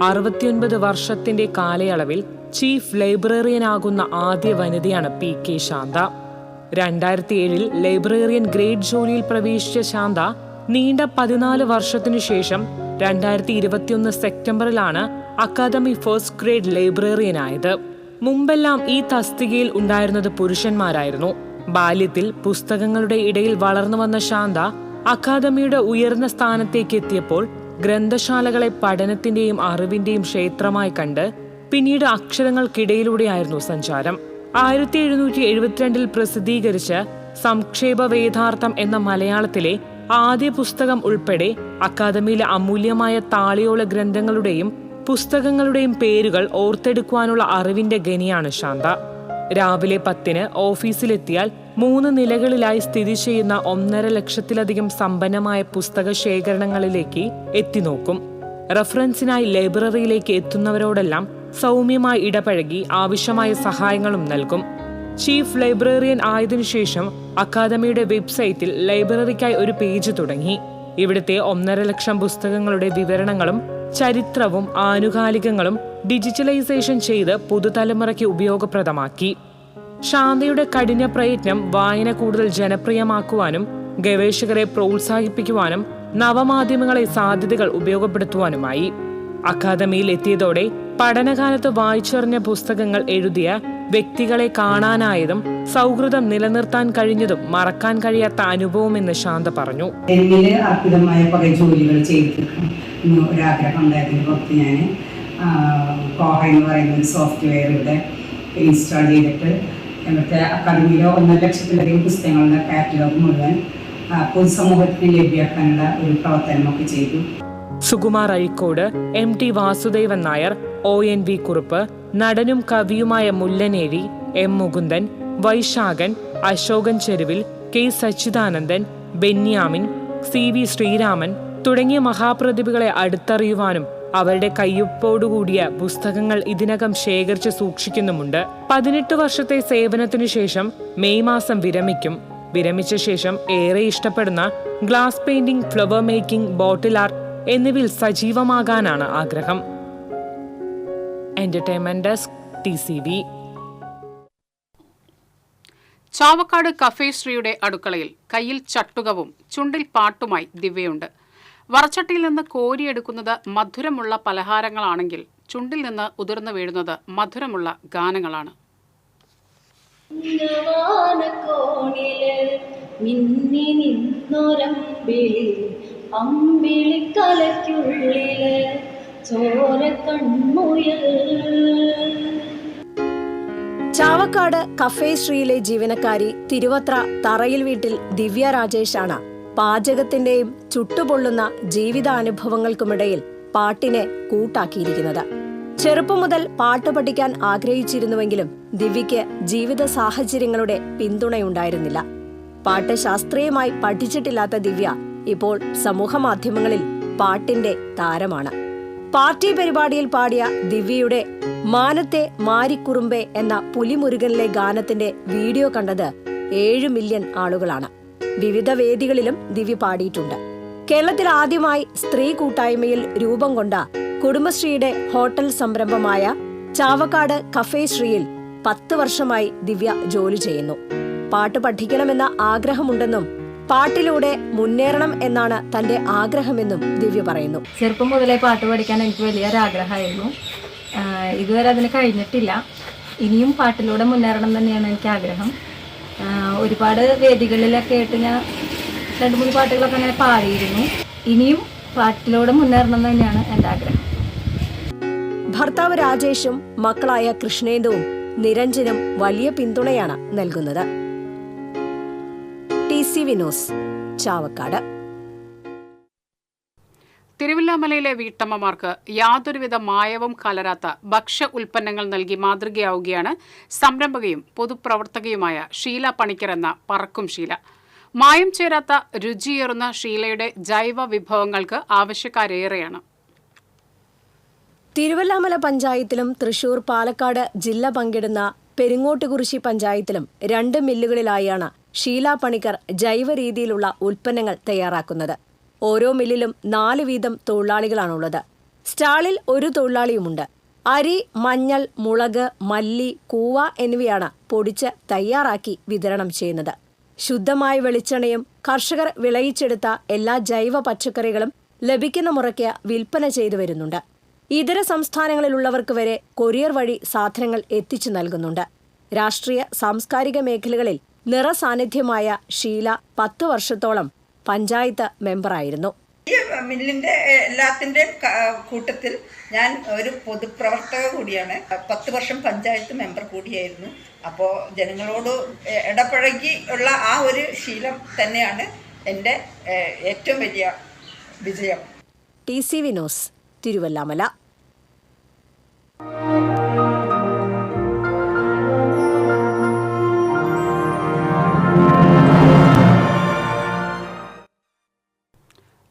69 വർഷത്തിന്റെ കാലയളവിൽ ചീഫ് ലൈബ്രറിയനാകുന്ന ആദ്യ വനിതയാണ് PK ശാന്ത. 2007 ലൈബ്രറിയൻ ഗ്രേഡ് ജോലിയിൽ പ്രവേശിച്ച ശാന്ത നീണ്ട 14 വർഷത്തിനു ശേഷം 2021 സെപ്റ്റംബറിലാണ് അക്കാദമി ഫസ്റ്റ് ഗ്രേഡ് ലൈബ്രറിയനായത്. മുമ്പെല്ലാം ഈ തസ്തികയിൽ ഉണ്ടായിരുന്നത് പുരുഷന്മാരായിരുന്നു. ബാല്യത്തിൽ പുസ്തകങ്ങളുടെ ഇടയിൽ വളർന്നു വന്ന ശാന്ത അക്കാദമിയുടെ ഉയർന്ന സ്ഥാനത്തേക്ക് എത്തിയപ്പോൾ ഗ്രന്ഥശാലകളെ പഠനത്തിന്റെയും അറിവിന്റെയും ക്ഷേത്രമായി കണ്ട് പിന്നീട് അക്ഷരങ്ങൾക്കിടയിലൂടെയായിരുന്നു സഞ്ചാരം. 1772 പ്രസിദ്ധീകരിച്ച സംക്ഷേപ വേദാർത്ഥം എന്ന മലയാളത്തിലെ ആദ്യ പുസ്തകം ഉൾപ്പെടെ അക്കാദമിയിലെ അമൂല്യമായ താളിയോല ഗ്രന്ഥങ്ങളുടെയും പുസ്തകങ്ങളുടെയും പേരുകൾ ഓർത്തെടുക്കുവാനുള്ള അറിവിന്റെ ഗനിയാണ് ശാന്ത. രാവിലെ 10 ഓഫീസിലെത്തിയാൽ 3 നിലകളിലായി സ്ഥിതി ചെയ്യുന്ന 1.5 ലക്ഷത്തിലധികം സമ്പന്നമായ പുസ്തക ശേഖരണങ്ങളിലേക്ക് എത്തിനോക്കും. റഫറൻസിനായി ലൈബ്രറിയിലേക്ക് എത്തുന്നവരോടെല്ലാം സൗമ്യമായി ഇടപഴകി ആവശ്യമായ സഹായങ്ങളും നൽകും. ചീഫ് ലൈബ്രറിയൻ ആയതിനുശേഷം അക്കാദമിയുടെ വെബ്സൈറ്റിൽ ലൈബ്രറിക്കായി ഒരു പേജ് തുടങ്ങി. ഇവിടുത്തെ 1.5 ലക്ഷം പുസ്തകങ്ങളുടെ വിവരണങ്ങളും ചരിത്രവും ആനുകാലികങ്ങളും ഡിജിറ്റലൈസേഷൻ ചെയ്ത് പുതുതലമുറയ്ക്ക് ഉപയോഗപ്രദമാക്കി. ശാന്തയുടെ കഠിന പ്രയത്നം വായന കൂടുതൽ ജനപ്രിയമാക്കുവാനും ഗവേഷകരെ പ്രോത്സാഹിപ്പിക്കുവാനും നവമാധ്യമങ്ങളെ സാധ്യതകൾ ഉപയോഗപ്പെടുത്തുവാനുമായി. അക്കാദമിയിൽ എത്തിയതോടെ പഠനകാലത്ത് വായിച്ചറിഞ്ഞ പുസ്തകങ്ങൾ എഴുതിയ വ്യക്തികളെ കാണാനായതും സൗഹൃദം നിലനിർത്താൻ കഴിഞ്ഞതും മറക്കാൻ കഴിയാത്ത അനുഭവമെന്ന് ശാന്ത പറഞ്ഞു. എന്നില് അർപ്പിതമായ കുറെ ജോലികൾ ചെയ്തിരിക്കും ഒരാഗ്രഹം ഉണ്ടായതിന് പുറത്ത് ഞാൻ കോഹ എന്ന് പറയുന്ന ഒരു സോഫ്റ്റ്വെയർ ഇവിടെ ഇൻസ്റ്റാൾ ചെയ്തിട്ട് ഇവിടുത്തെ അക്കാദമിയിലെ 1.5 ലക്ഷത്തിലധികം പുസ്തകങ്ങളുടെ കാറ്റലോഗ് മുഴുവൻ പൊതുസമൂഹത്തിന് ലഭ്യമാക്കാനുള്ള ഒരു പ്രവർത്തനമൊക്കെ ചെയ്തു. സുകുമാർ അഴിക്കോട്, MT വാസുദേവൻ നായർ, ONV കുറുപ്പ്, നടനും കവിയുമായ മുല്ലനേഴി, M മുകുന്ദൻ, വൈശാഖൻ, അശോകൻ ചെരുവിൽ, K സച്ചിദാനന്ദൻ, ബെന്യാമിൻ, CV ശ്രീരാമൻ തുടങ്ങിയ മഹാപ്രതിഭകളെ അടുത്തറിയുവാനും അവരുടെ കയ്യൊപ്പോടുകൂടിയ പുസ്തകങ്ങൾ ഇതിനകം ശേഖരിച്ച് സൂക്ഷിക്കുന്നുമുണ്ട്. 18 വർഷത്തെ സേവനത്തിനു ശേഷം മെയ് മാസം വിരമിക്കും. വിരമിച്ച ശേഷം ഏറെ ഇഷ്ടപ്പെടുന്ന glass painting, flower making, bottle art എന്നിവയിൽ സജീവമാകാനാണ് ആഗ്രഹം. Entertainment desk, TCV. Chavakkad cafe ശ്രീയുടെ അടുക്കളയിൽ കയ്യിൽ ചട്ടുകവും ചുണ്ടിൽ പാട്ടുമായി ദിവ്യയുണ്ട്. വറച്ചട്ടിയിൽ നിന്ന് കോരിയെടുക്കുന്നത് മധുരമുള്ള പലഹാരങ്ങളാണെങ്കിൽ ചുണ്ടിൽ നിന്ന് ഉതിർന്നു വീഴുന്നത് മധുരമുള്ള ഗാനങ്ങളാണ്. ചാവക്കാട് കഫേ ശ്രീയിലെ ജീവനക്കാരി തിരുവത്ര തറയിൽ വീട്ടിൽ ദിവ്യ രാജേഷാണ് പാചകത്തിന്റെയും ചുട്ടുപൊള്ളുന്ന ജീവിതാനുഭവങ്ങൾക്കുമിടയിൽ പാട്ടിനെ കൂട്ടാക്കിയിരിക്കുന്നത്. ചെറുപ്പം മുതൽ പാട്ട് പഠിക്കാൻ ആഗ്രഹിച്ചിരുന്നുവെങ്കിലും ദിവ്യയ്ക്ക് ജീവിത സാഹചര്യങ്ങളുടെ പിന്തുണയുണ്ടായിരുന്നില്ല. പാട്ട് ശാസ്ത്രീയമായി പഠിച്ചിട്ടില്ലാത്ത ദിവ്യ ഇപ്പോൾ സമൂഹമാധ്യമങ്ങളിൽ പാട്ടിന്റെ താരമാണ്. പാർട്ടി പരിപാടിയിൽ പാടിയ ദിവ്യയുടെ മാനത്തെ മാരിക്കുറുമ്പെ എന്ന പുലിമുരുകനിലെ ഗാനത്തിന്റെ വീഡിയോ കണ്ടത് 7 മില്യൺ ആളുകളാണ്. വിവിധ വേദികളിലും ദിവ്യ പാടിയിട്ടുണ്ട്. കേരളത്തിൽ ആദ്യമായി സ്ത്രീ കൂട്ടായ്മയിൽ രൂപം കൊണ്ട കുടുംബശ്രീയുടെ ഹോട്ടൽ സംരംഭമായ ചാവക്കാട് കഫേ ശ്രീയിൽ 10 വർഷമായി ദിവ്യ ജോലി ചെയ്യുന്നു. പാട്ട് പഠിക്കണമെന്ന ആഗ്രഹമുണ്ടെന്നും പാട്ടിലൂടെ മുന്നേറണം എന്നാണ് തന്റെ ആഗ്രഹമെന്നും ദിവ്യ പറയുന്നു. ചെറുപ്പം മുതലേ പാട്ട് പഠിക്കാൻ എനിക്ക് വലിയൊരാഗ്രഹമായിരുന്നു. ഇതുവരെ അതിന് കഴിഞ്ഞിട്ടില്ല. ഇനിയും പാട്ടിലൂടെ മുന്നേറണം തന്നെയാണ് എനിക്ക് ആഗ്രഹം. ഒരുപാട് വേദികളിലൊക്കെ ആയിട്ട് ഞാൻ 2-3 പാട്ടുകളൊക്കെ അങ്ങനെ പാടിയിരുന്നു. ഇനിയും പാട്ടിലൂടെ മുന്നേറണം തന്നെയാണ് എൻ്റെ ആഗ്രഹം. ഭർത്താവ് രാജേഷും മക്കളായ കൃഷ്ണേന്ദുവും നിരഞ്ജനും വലിയ പിന്തുണയാണ് നൽകുന്നത്. TCV news, Chavakkad. തിരുവില്ലാമലയിലെ വീട്ടമ്മമാർക്ക് യാതൊരുവിധ മായവും കലരാത്ത ഭക്ഷ്യ ഉൽപ്പന്നങ്ങൾ നൽകി മാതൃകയാവുകയാണ് സംരംഭകയും പൊതുപ്രവർത്തകയുമായ ഷീല പണിക്കർ എന്ന പറക്കും ഷീല. മായം ചേരാത്ത രുചിയേറുന്ന ഷീലയുടെ ജൈവ വിഭവങ്ങൾക്ക് ആവശ്യക്കാരേറെയാണ്. തിരുവല്ലാമല പഞ്ചായത്തിലും തൃശൂർ, പാലക്കാട് ജില്ല പങ്കിടുന്ന പെരിങ്ങോട്ടുകുറിശി പഞ്ചായത്തിലും 2 മില്ലുകളിലായാണ് ഷീല പണിക്കർ ജൈവ രീതിയിലുള്ള ഉൽപ്പന്നങ്ങൾ തയ്യാറാക്കുന്നത്. ഓരോ മില്ലിലും 4 വീതം തൊഴിലാളികളാണുള്ളത്. സ്റ്റാളിൽ 1 തൊഴിലാളിയുമുണ്ട്. അരി, മഞ്ഞൾ, മുളക്, മല്ലി, കൂവ എന്നിവയാണ് പൊടിച്ച് തയ്യാറാക്കി വിതരണം ചെയ്യുന്നത്. ശുദ്ധമായ വെളിച്ചെണ്ണയും കർഷകർ വിളയിച്ചെടുത്ത എല്ലാ ജൈവ പച്ചക്കറികളും ലഭിക്കുന്ന മുറയ്ക്ക് വിൽപ്പന ചെയ്തു വരുന്നുണ്ട്. ഇതര സംസ്ഥാനങ്ങളിലുള്ളവർക്ക് വരെ കൊറിയർ വഴി സാധനങ്ങൾ എത്തിച്ചു നൽകുന്നുണ്ട്. രാഷ്ട്രീയ സാംസ്കാരിക മേഖലകളിൽ നിറസാന്നിധ്യമായ ഷീല 10 വർഷത്തോളം പഞ്ചായത്ത് മെമ്പറായിരുന്നു. ഈ മില്ലിൻ്റെ എല്ലാത്തിൻ്റെ കൂട്ടത്തിൽ ഞാൻ ഒരു പൊതുപ്രവർത്തക കൂടിയാണ്. 10 വർഷം പഞ്ചായത്ത് മെമ്പർ കൂടിയായിരുന്നു. അപ്പോൾ ജനങ്ങളോട് ഇടപഴകി ഉള്ള ആ ഒരു ശീലം തന്നെയാണ് എൻ്റെ ഏറ്റവും വലിയ വിജയം. TCV news, Thiruvallamala.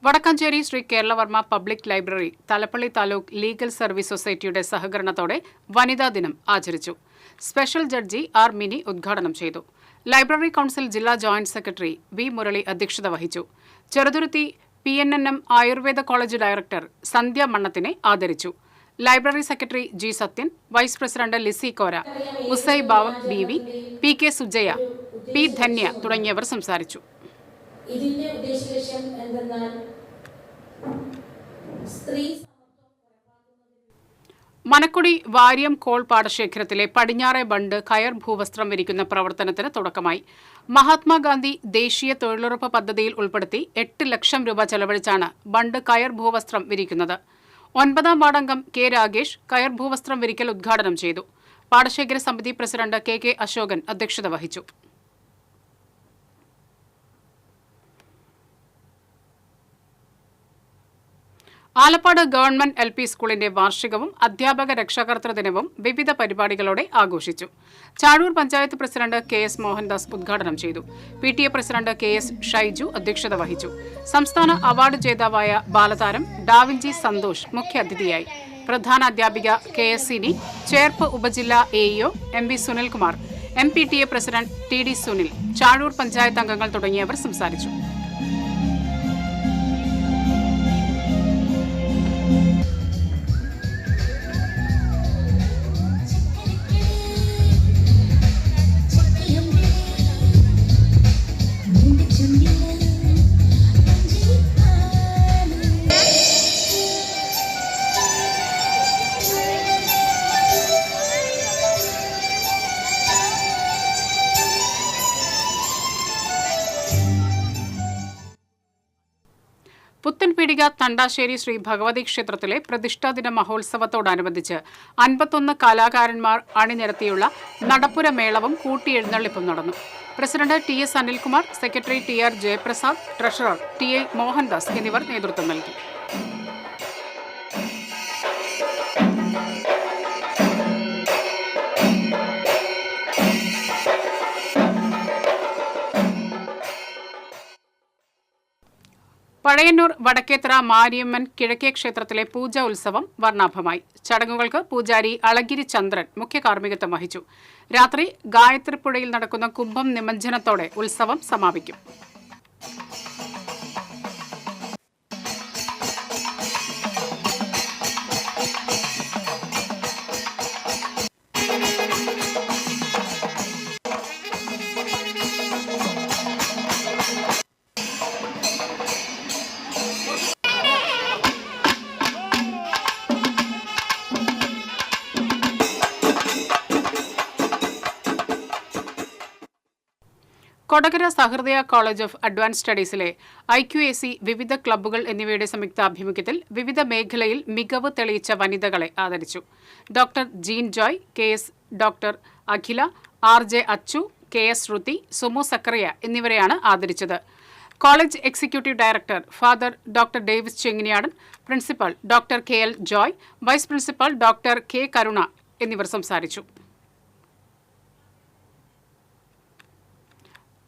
Vadakkanchery Sree Keralavarma public library Thalappilly taluk legal service സൊസൈറ്റിയുടെ സഹകരണത്തോടെ വനിതാ ദിനം ആചരിച്ചു. സ്പെഷ്യൽ ജഡ്ജി ആർ മിനി ഉദ്ഘാടനം ചെയ്തു. ലൈബ്രറി കൗൺസിൽ ജില്ലാ ജോയിന്റ് സെക്രട്ടറി വി മുരളി അധ്യക്ഷത വഹിച്ചു. Cheruthuruthy PNNM Ayurveda college director Sandhya മണ്ണത്തിനെ ആദരിച്ചു. Library secretary G Sathyan, vice president Lissy Kora, Usaibava BV, PK Sujaya, P Dhanya തുടങ്ങിയവർ സംസാരിച്ചു. ഇതിന്റെ ഉദ്ദേശലക്ഷ്യം എന്തെന്നാൽ സ്ത്രീ മനക്കുടി വാര്യം കോൾ പാടശേഖരത്തിലെ പടിഞ്ഞാറെ ബണ്ട് കയർ ഭൂവസ്ത്രം വിരിക്കുന്ന പ്രവർത്തനത്തിന് തുടക്കമായി. മഹാത്മാഗാന്ധി ദേശീയ തൊഴിലുറപ്പ് പദ്ധതിയിൽ ഉൾപ്പെടുത്തി 8 ലക്ഷം രൂപ ചെലവഴിച്ചാണ് ബണ്ട് കയർ ഭൂവസ്ത്രം വിരിക്കുന്നത്. 9ാം വാർഡംഗം K രാഗേഷ് കയർ ഭൂവസ്ത്രം വിരിക്കൽ ഉദ്ഘാടനം ചെയ്തു. പാടശേഖര സമിതി പ്രസിഡന്റ് KK അശോകൻ അധ്യക്ഷത വഹിച്ചു. ആലപ്പാട് ഗവൺമെന്റ് LP സ്കൂളിന്റെ വാർഷികവും അധ്യാപക രക്ഷാകർതൃ ദിനവും വിവിധ പരിപാടികളോടെ ആഘോഷിച്ചു. ചാഴൂർ പഞ്ചായത്ത് പ്രസിഡന്റ് KS മോഹൻദാസ് ഉദ്ഘാടനം ചെയ്തു. PTA പ്രസിഡന്റ് KS ഷൈജു അധ്യക്ഷത വഹിച്ചു. സംസ്ഥാന അവാർഡ് ജേതാവായ ബാലതാരം ഡാവിഞ്ചി സന്തോഷ് മുഖ്യാതിഥിയായി. പ്രധാന അധ്യാപിക KS സിനി, ചേർപ്പ് ഉപജില്ലാ AEO MV Sunilkumar, MPTA president TD Sunil, Chazhoor panchayat അംഗങ്ങൾ തുടങ്ങിയവർ സംസാരിച്ചു. പുത്തൻപീടിക തണ്ടാശ്ശേരി ശ്രീ ഭഗവതി ക്ഷേത്രത്തിലെ പ്രതിഷ്ഠാദിന മഹോത്സവത്തോടനുബന്ധിച്ച് 51 കലാകാരന്മാർ അണിനിരത്തിയുള്ള നടപ്പുര മേളവും കൂട്ടിയെഴുന്നള്ളിപ്പും നടന്നു. President TS Anilkumar, secretary TR Jayaprasad, treasurer TI Mohandas എന്നിവർ നേതൃത്വം നൽകി. പഴയന്നൂർ വടക്കേത്തറ മാരിയമ്മൻ കിഴക്കേ ക്ഷേത്രത്തിലെ പൂജാ ഉത്സവം വർണ്ണാഭമായി. ചടങ്ങുകൾക്ക് പൂജാരി അളഗിരി ചന്ദ്രൻ മുഖ്യ കാർമ്മികത്വം വഹിച്ചു. രാത്രി ഗായത്രിപ്പുഴയിൽ നടക്കുന്ന കുംഭം നിമജ്ജനത്തോടെ ഉത്സവം സമാപിക്കും. കൊടകര സഹൃദയ കോളേജ് ഓഫ് അഡ്വാൻസ് സ്റ്റഡീസിലെ IQAC വിവിധ ക്ലബ്ബുകൾ എന്നിവയുടെ സംയുക്താഭിമുഖ്യത്തിൽ വിവിധ മേഖലയിൽ മികവ് തെളിയിച്ച വനിതകളെ ആദരിച്ചു. Doctor Jean Joy, KS doctor Akhila, RJ Achu, KS Sruthi, Sumu Zachariah എന്നിവരെയാണ് ആദരിച്ചത്. College executive director father doctor Davis Chenginiyadan, principal doctor KL Joy, vice principal doctor K Karuna എന്നിവർ സംസാരിച്ചു.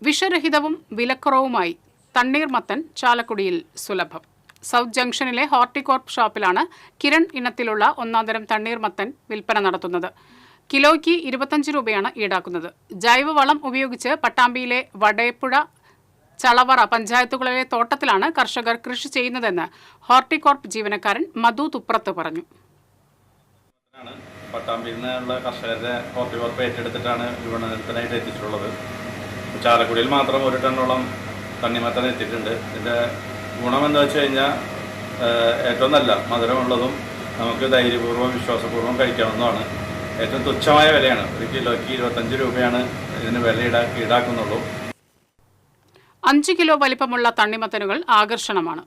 വിഷരഹിതവും വിലക്കുറവുമായി തണ്ണീർമത്തൻ ചാലക്കുടിയിൽ സുലഭം. സൗത്ത് ജംഗ്ഷനിലെ ഹോർട്ടികോർപ്പ് ഷോപ്പിലാണ് കിരൺ ഇനത്തിലുള്ള ഒന്നാന്തരം തണ്ണീർമത്തൻ വിൽപ്പന നടത്തുന്നത്. കിലോയ്ക്ക് 25 രൂപയാണ് ഈടാക്കുന്നത്. ജൈവവളം ഉപയോഗിച്ച് പട്ടാമ്പിയിലെ വടയപ്പുഴ, ചളവറ പഞ്ചായത്തുകളിലെ തോട്ടത്തിലാണ് കർഷകർ കൃഷി ചെയ്യുന്നതെന്ന് ഹോർട്ടികോർപ്പ് ജീവനക്കാരൻ മധു തുപ്രത്ത് പറഞ്ഞു. പട്ടാമ്പിയിൽ നിന്നുള്ള കർഷകരുടെ കോർപ്പ് ഏറ്റെടുത്തിട്ടാണ് വിപണനത്തിനായിട്ട് എത്തിച്ചിട്ടുള്ളത്. ചാലക്കുടിയിൽ മാത്രം 1 ടണ്ണോളം തണ്ണിമത്തൻ എത്തിയിട്ടുണ്ട്. ഇതിൻ്റെ ഗുണം എന്താ വെച്ച് കഴിഞ്ഞാൽ ഏറ്റവും നല്ല മധുരമുള്ളതും നമുക്ക് ധൈര്യപൂർവ്വം വിശ്വാസപൂർവ്വം കഴിക്കാവുന്നതാണ്. ഏറ്റവും തുച്ഛമായ വിലയാണ്. 1 കിലോയ്ക്ക് 25 രൂപയാണ് ഇതിന് വില ഈടാക്കുന്നുള്ളൂ. 5 കിലോ വലിപ്പമുള്ള തണ്ണിമത്തനുകൾ ആകർഷണമാണ്.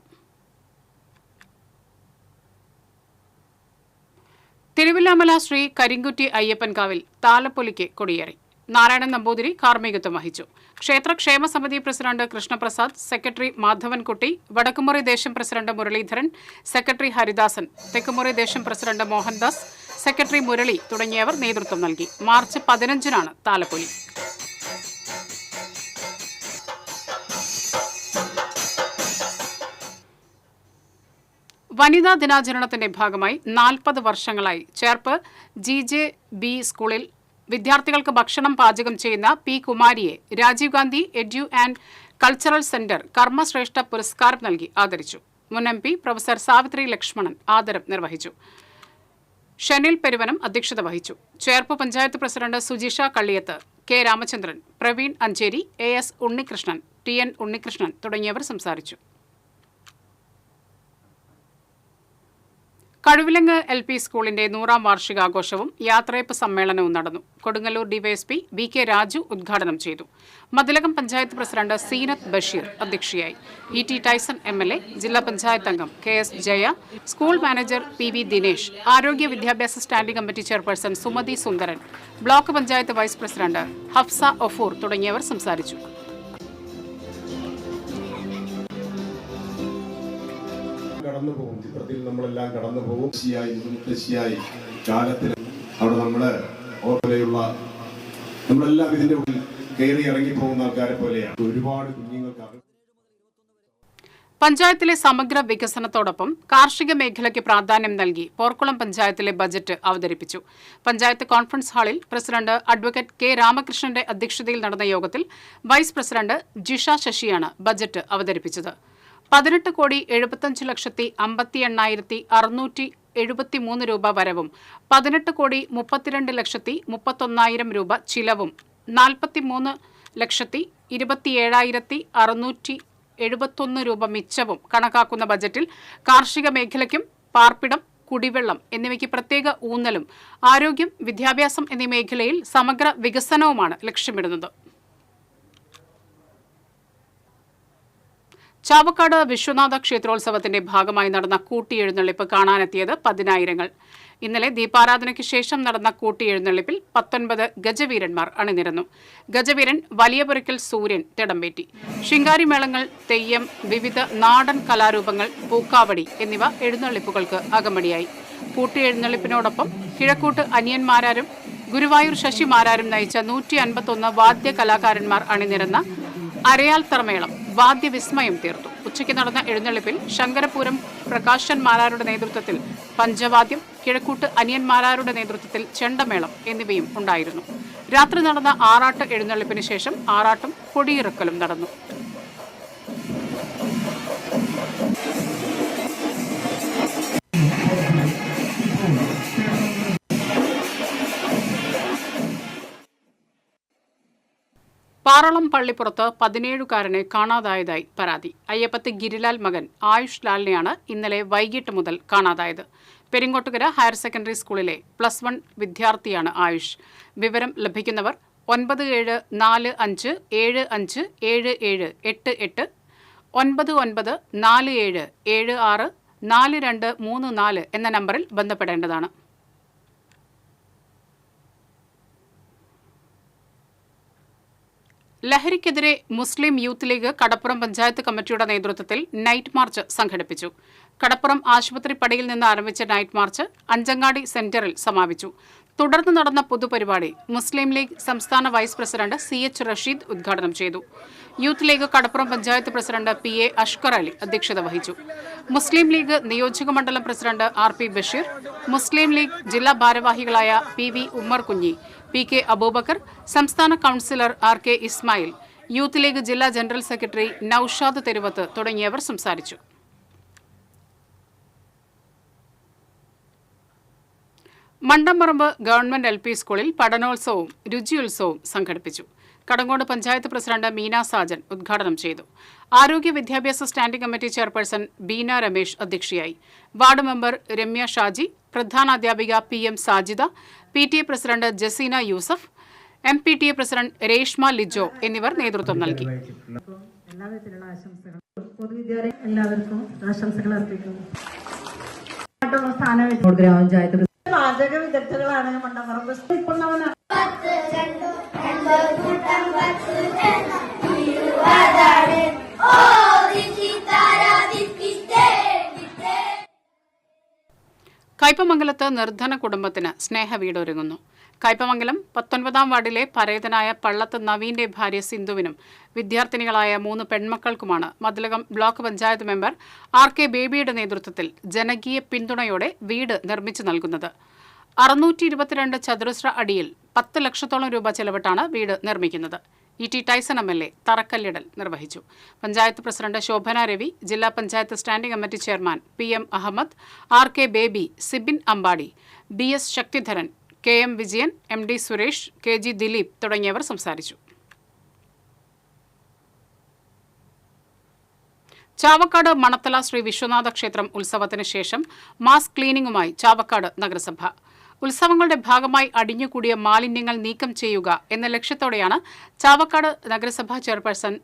തിരുവില്ലാമല ശ്രീ കരിങ്കുറ്റി അയ്യപ്പൻകാവിൽ താലപ്പൊലിക്ക് കൊടിയേറി. നാരായണൻ നമ്പൂതിരി കാർമ്മികത്വം വഹിച്ചു. ക്ഷേത്ര ക്ഷേമ സമിതി പ്രസിഡന്റ് കൃഷ്ണപ്രസാദ്, സെക്രട്ടറി മാധവൻകുട്ടി, വടക്കുമുറി ദേശം പ്രസിഡന്റ് മുരളീധരൻ, സെക്രട്ടറി ഹരിദാസൻ, തെക്കുമുറി ദേശം പ്രസിഡന്റ് മോഹൻദാസ്, സെക്രട്ടറി മുരളി തുടങ്ങിയവർ നേതൃത്വം നൽകി. മാർച്ച് 15-നാണ് താലപ്പൊലി. വനിതാ ദിനാചരണത്തിന്റെ ഭാഗമായി 40 വർഷങ്ങളായി ചേർപ്പ് GJB സ്കൂളിൽ വിദ്യാർത്ഥികൾക്ക് ഭക്ഷണം പാചകം ചെയ്യുന്ന പി കുമാരിയെ Rajiv Gandhi edu and cultural centre Karmashreshta പുരസ്കാരം നൽകി ആദരിച്ചു. മുൻ MP പ്രൊഫസർ സാവിത്രി ലക്ഷ്മണൻ ആദരം നിർവഹിച്ചു. ഷനിൽ പെരുവനം അധ്യക്ഷത വഹിച്ചു. Cherpu panchayat president Sujisha Kalliyath, K Ramachandran, Praveen Ancheri, AS Unnikrishnan, TN Unnikrishnan തുടങ്ങിയവർ സംസാരിച്ചു. കഴുവിലങ്ങ് LP സ്കൂളിന്റെ 100ാം വാർഷികാഘോഷവും യാത്രയപ്പ് സമ്മേളനവും നടന്നു. കൊടുങ്ങല്ലൂർ DYSP BK രാജു ഉദ്ഘാടനം ചെയ്തു. മതിലകം പഞ്ചായത്ത് പ്രസിഡന്റ് സീനത്ത് ബഷീർ അധ്യക്ഷയായി. ET ടൈസൺ MLA, ജില്ലാ പഞ്ചായത്ത് അംഗം KS Jaya, school manager PV Dinesh, ആരോഗ്യ വിദ്യാഭ്യാസ standing committee chairperson Sumathi Sundaran, block panchayat vice president Hafsa Ofoor തുടങ്ങിയവർ സംസാരിച്ചു. കടന്നു പോകും. ചിത്രത്തിൽ നമ്മളെല്ലാം കടന്നു പോകും. മുത്തശ്ശിയായി കാലത്തിൽ അവിടെ പോലെയുള്ള നമ്മളെല്ലാം ഇതിന്റെ ഉള്ളിൽ കയറി ഇറങ്ങി പോകുന്ന ആൾക്കാരെ പോലെയാണ്. ഒരുപാട് കുഞ്ഞുങ്ങൾക്ക് പഞ്ചായത്തിലെ സമഗ്ര വികസനത്തോടൊപ്പം കാർഷിക മേഖലയ്ക്ക് പ്രാധാന്യം നൽകി പോർക്കുളം പഞ്ചായത്തിലെ ബജറ്റ് അവതരിപ്പിച്ചു. പഞ്ചായത്ത് കോൺഫറൻസ് ഹാളിൽ പ്രസിഡന്റ് അഡ്വക്കേറ്റ് K രാമകൃഷ്ണന്റെ അധ്യക്ഷതയിൽ നടന്ന യോഗത്തിൽ വൈസ് പ്രസിഡന്റ് ജിഷ ശശിയാണ് ബജറ്റ് അവതരിപ്പിച്ചത്. 18,75,58,673 രൂപ വരവും 18,32,31,000 രൂപ ചിലവും 43,27,671 രൂപ മിച്ചവും കണക്കാക്കുന്ന ബജറ്റിൽ കാർഷിക മേഖലയ്ക്കും പാർപ്പിടം, കുടിവെള്ളം എന്നിവയ്ക്ക് പ്രത്യേക ഊന്നലും ആരോഗ്യം, വിദ്യാഭ്യാസം എന്നീ മേഖലയിൽ സമഗ്ര വികസനവുമാണ് ലക്ഷ്യമിടുന്നത്. ചാവക്കാട് വിശ്വനാഥ ക്ഷേത്രോത്സവത്തിന്റെ ഭാഗമായി നടന്ന കൂട്ടിയെഴുന്നള്ളിപ്പ് കാണാനെത്തിയത് 10,000. ഇന്നലെ ദീപാരാധനയ്ക്ക് ശേഷം നടന്ന കൂട്ടിയെഴുന്നള്ളിപ്പിൽ 19 ഗജവീരന്മാർ അണിനിരന്നു. ഗജവീരൻ വലിയപുരയ്ക്കൽ സൂര്യൻ തിടമ്പേറ്റി. ശിങ്കാരിമേളങ്ങൾ, തെയ്യം, വിവിധ നാടൻ കലാരൂപങ്ങൾ, പൂക്കാവടി എന്നിവ എഴുന്നള്ളിപ്പുകൾക്ക് അകമ്പടിയായി. കൂട്ടിയെഴുന്നള്ളിപ്പിനോടൊപ്പം കിഴക്കൂട്ട് അനിയന്മാരും ഗുരുവായൂർ ശശിമാരാരും നയിച്ച 151 വാദ്യ കലാകാരന്മാർ അണിനിരന്ന അരയാൽ തറമേളം വാദ്യവിസ്മയം തീർത്തു. ഉച്ചയ്ക്ക് നടന്ന എഴുന്നള്ളിപ്പിൽ ശങ്കരപുരം പ്രകാശന്മാരാരുടെ നേതൃത്വത്തിൽ പഞ്ചവാദ്യം, കിഴക്കൂട്ട് അനിയന്മാരാരുടെ നേതൃത്വത്തിൽ ചെണ്ടമേളം എന്നിവയും ഉണ്ടായിരുന്നു. രാത്രി നടന്ന ആറാട്ട് എഴുന്നള്ളിപ്പിന് ശേഷം ആറാട്ടും കൊടിയിറക്കലും നടന്നു. പാറളം പള്ളിപ്പുറത്ത് 17-കാരനെ കാണാതായതായി പരാതി. അയ്യപ്പത്ത് ഗിരിലാൽ മകൻ ആയുഷ് ലാലിനെയാണ് ഇന്നലെ വൈകിട്ട് മുതൽ കാണാതായത്. പെരിങ്ങോട്ടുകര ഹയർ സെക്കൻഡറി സ്കൂളിലെ +1 വിദ്യാർത്ഥിയാണ് ആയുഷ്. വിവരം ലഭിക്കുന്നവർ 9745757788 9947764234 എന്ന നമ്പറിൽ ബന്ധപ്പെടേണ്ടതാണ്. ലഹരിക്കെതിരെ മുസ്ലിം യൂത്ത് ലീഗ് കടപ്പുറം പഞ്ചായത്ത് കമ്മിറ്റിയുടെ നേതൃത്വത്തിൽ നൈറ്റ് മാർച്ച് സംഘടിപ്പിച്ചു. കടപ്പുറം ആശുപത്രി പടിയിൽ നിന്ന് ആരംഭിച്ച നൈറ്റ് മാർച്ച് അഞ്ചങ്ങാടി സെന്ററിൽ സമാപിച്ചു. തുടർന്ന് നടന്ന പൊതുപരിപാടി മുസ്ലിം ലീഗ് സംസ്ഥാന വൈസ് പ്രസിഡന്റ് CH റഷീദ് ഉദ്ഘാടനം ചെയ്തു. യൂത്ത് ലീഗ് കടപ്പുറം പഞ്ചായത്ത് പ്രസിഡന്റ് PA അഷ്കർ അലി അധ്യക്ഷത വഹിച്ചു. മുസ്ലിം ലീഗ് നിയോജക മണ്ഡലം പ്രസിഡന്റ് RP ബഷീർ, മുസ്ലിം ലീഗ് ജില്ലാ ഭാരവാഹികളായ PV ഉമ്മർ കുഞ്ഞി, PK അബൂബക്കർ, സംസ്ഥാന councillor RK Ismail, youth league ജില്ലാ ജനറൽ സെക്രട്ടറി നൌഷാദ് തെരുവത്ത് തുടങ്ങിയവർ സംസാരിച്ചു. മണ്ടമ്പറമ്പ് ഗവൺമെന്റ് LP സ്കൂളിൽ പഠനോത്സവവും രുചിയുത്സവവും സംഘടിപ്പിച്ചു. കടങ്ങോട് പഞ്ചായത്ത് പ്രസിഡന്റ് മീന സാജൻ ഉദ്ഘാടനം ചെയ്തു. ആരോഗ്യ വിദ്യാഭ്യാസ standing committee chairperson Beena Ramesh അധ്യക്ഷയായി. വാർഡ് മെമ്പർ രമ്യ ഷാജി, പ്രധാനാധ്യാപിക PM Sajida, PTA president Jaseena Yusuf, MPTA president Reshma Lijo എന്നിവർ നേതൃത്വം നൽകി. എല്ലാവർക്കും ആശംസകൾ അർപ്പിക്കുന്നു. ഗ്രാമപഞ്ചായത്ത് പാചക വിദഗ്ധകളാണ് മണ്ടമ്പറമ്പ് ഇപ്പോൾ കയ്പമംഗലത്ത് നിർധന കുടുംബത്തിന് സ്നേഹവീട് ഒരുങ്ങുന്നു. കയ്പമംഗലം 19-ാം വാർഡിലെ പരേതനായ പള്ളത്ത് നവീന്റെ ഭാര്യ സിന്ധുവിനും വിദ്യാർത്ഥിനികളായ 3 പെൺമക്കൾക്കുമാണ് Mathilakam block panchayat member RK ബേബിയുടെ നേതൃത്വത്തിൽ ജനകീയ പിന്തുണയോടെ വീട് നിർമ്മിച്ചു നൽകുന്നത്. 622 ചതുരശ്ര അടിയിൽ 10 ലക്ഷത്തോളം രൂപ ചെലവിട്ടാണ് വീട് നിർമ്മിക്കുന്നത്. ET ടൈസൺ MLA തറക്കല്ലിടൽ നിർവഹിച്ചു. പഞ്ചായത്ത് പ്രസിഡന്റ് ശോഭന രവി, ജില്ലാ panchayat standing committee chairman PM Ahammed, RK Baby, Sibin Ambadi, BS Sakthidharan, KM Vijayan, MD Suresh, KG Dileep തുടങ്ങിയവർ സംസാരിച്ചു. ചാവക്കാട് മണത്തല ശ്രീ വിശ്വനാഥ ക്ഷേത്രം ഉത്സവത്തിന് ശേഷം മാസ് ക്ലീനിംഗുമായി ചാവക്കാട് നഗരസഭ. ഉത്സവങ്ങളുടെ ഭാഗമായി അടിഞ്ഞുകൂടിയ മാലിന്യങ്ങൾ നീക്കം ചെയ്യുക എന്ന ലക്ഷ്യത്തോടെയാണ് ചാവക്കാട് നഗരസഭാ ചെയർപേഴ്സൺ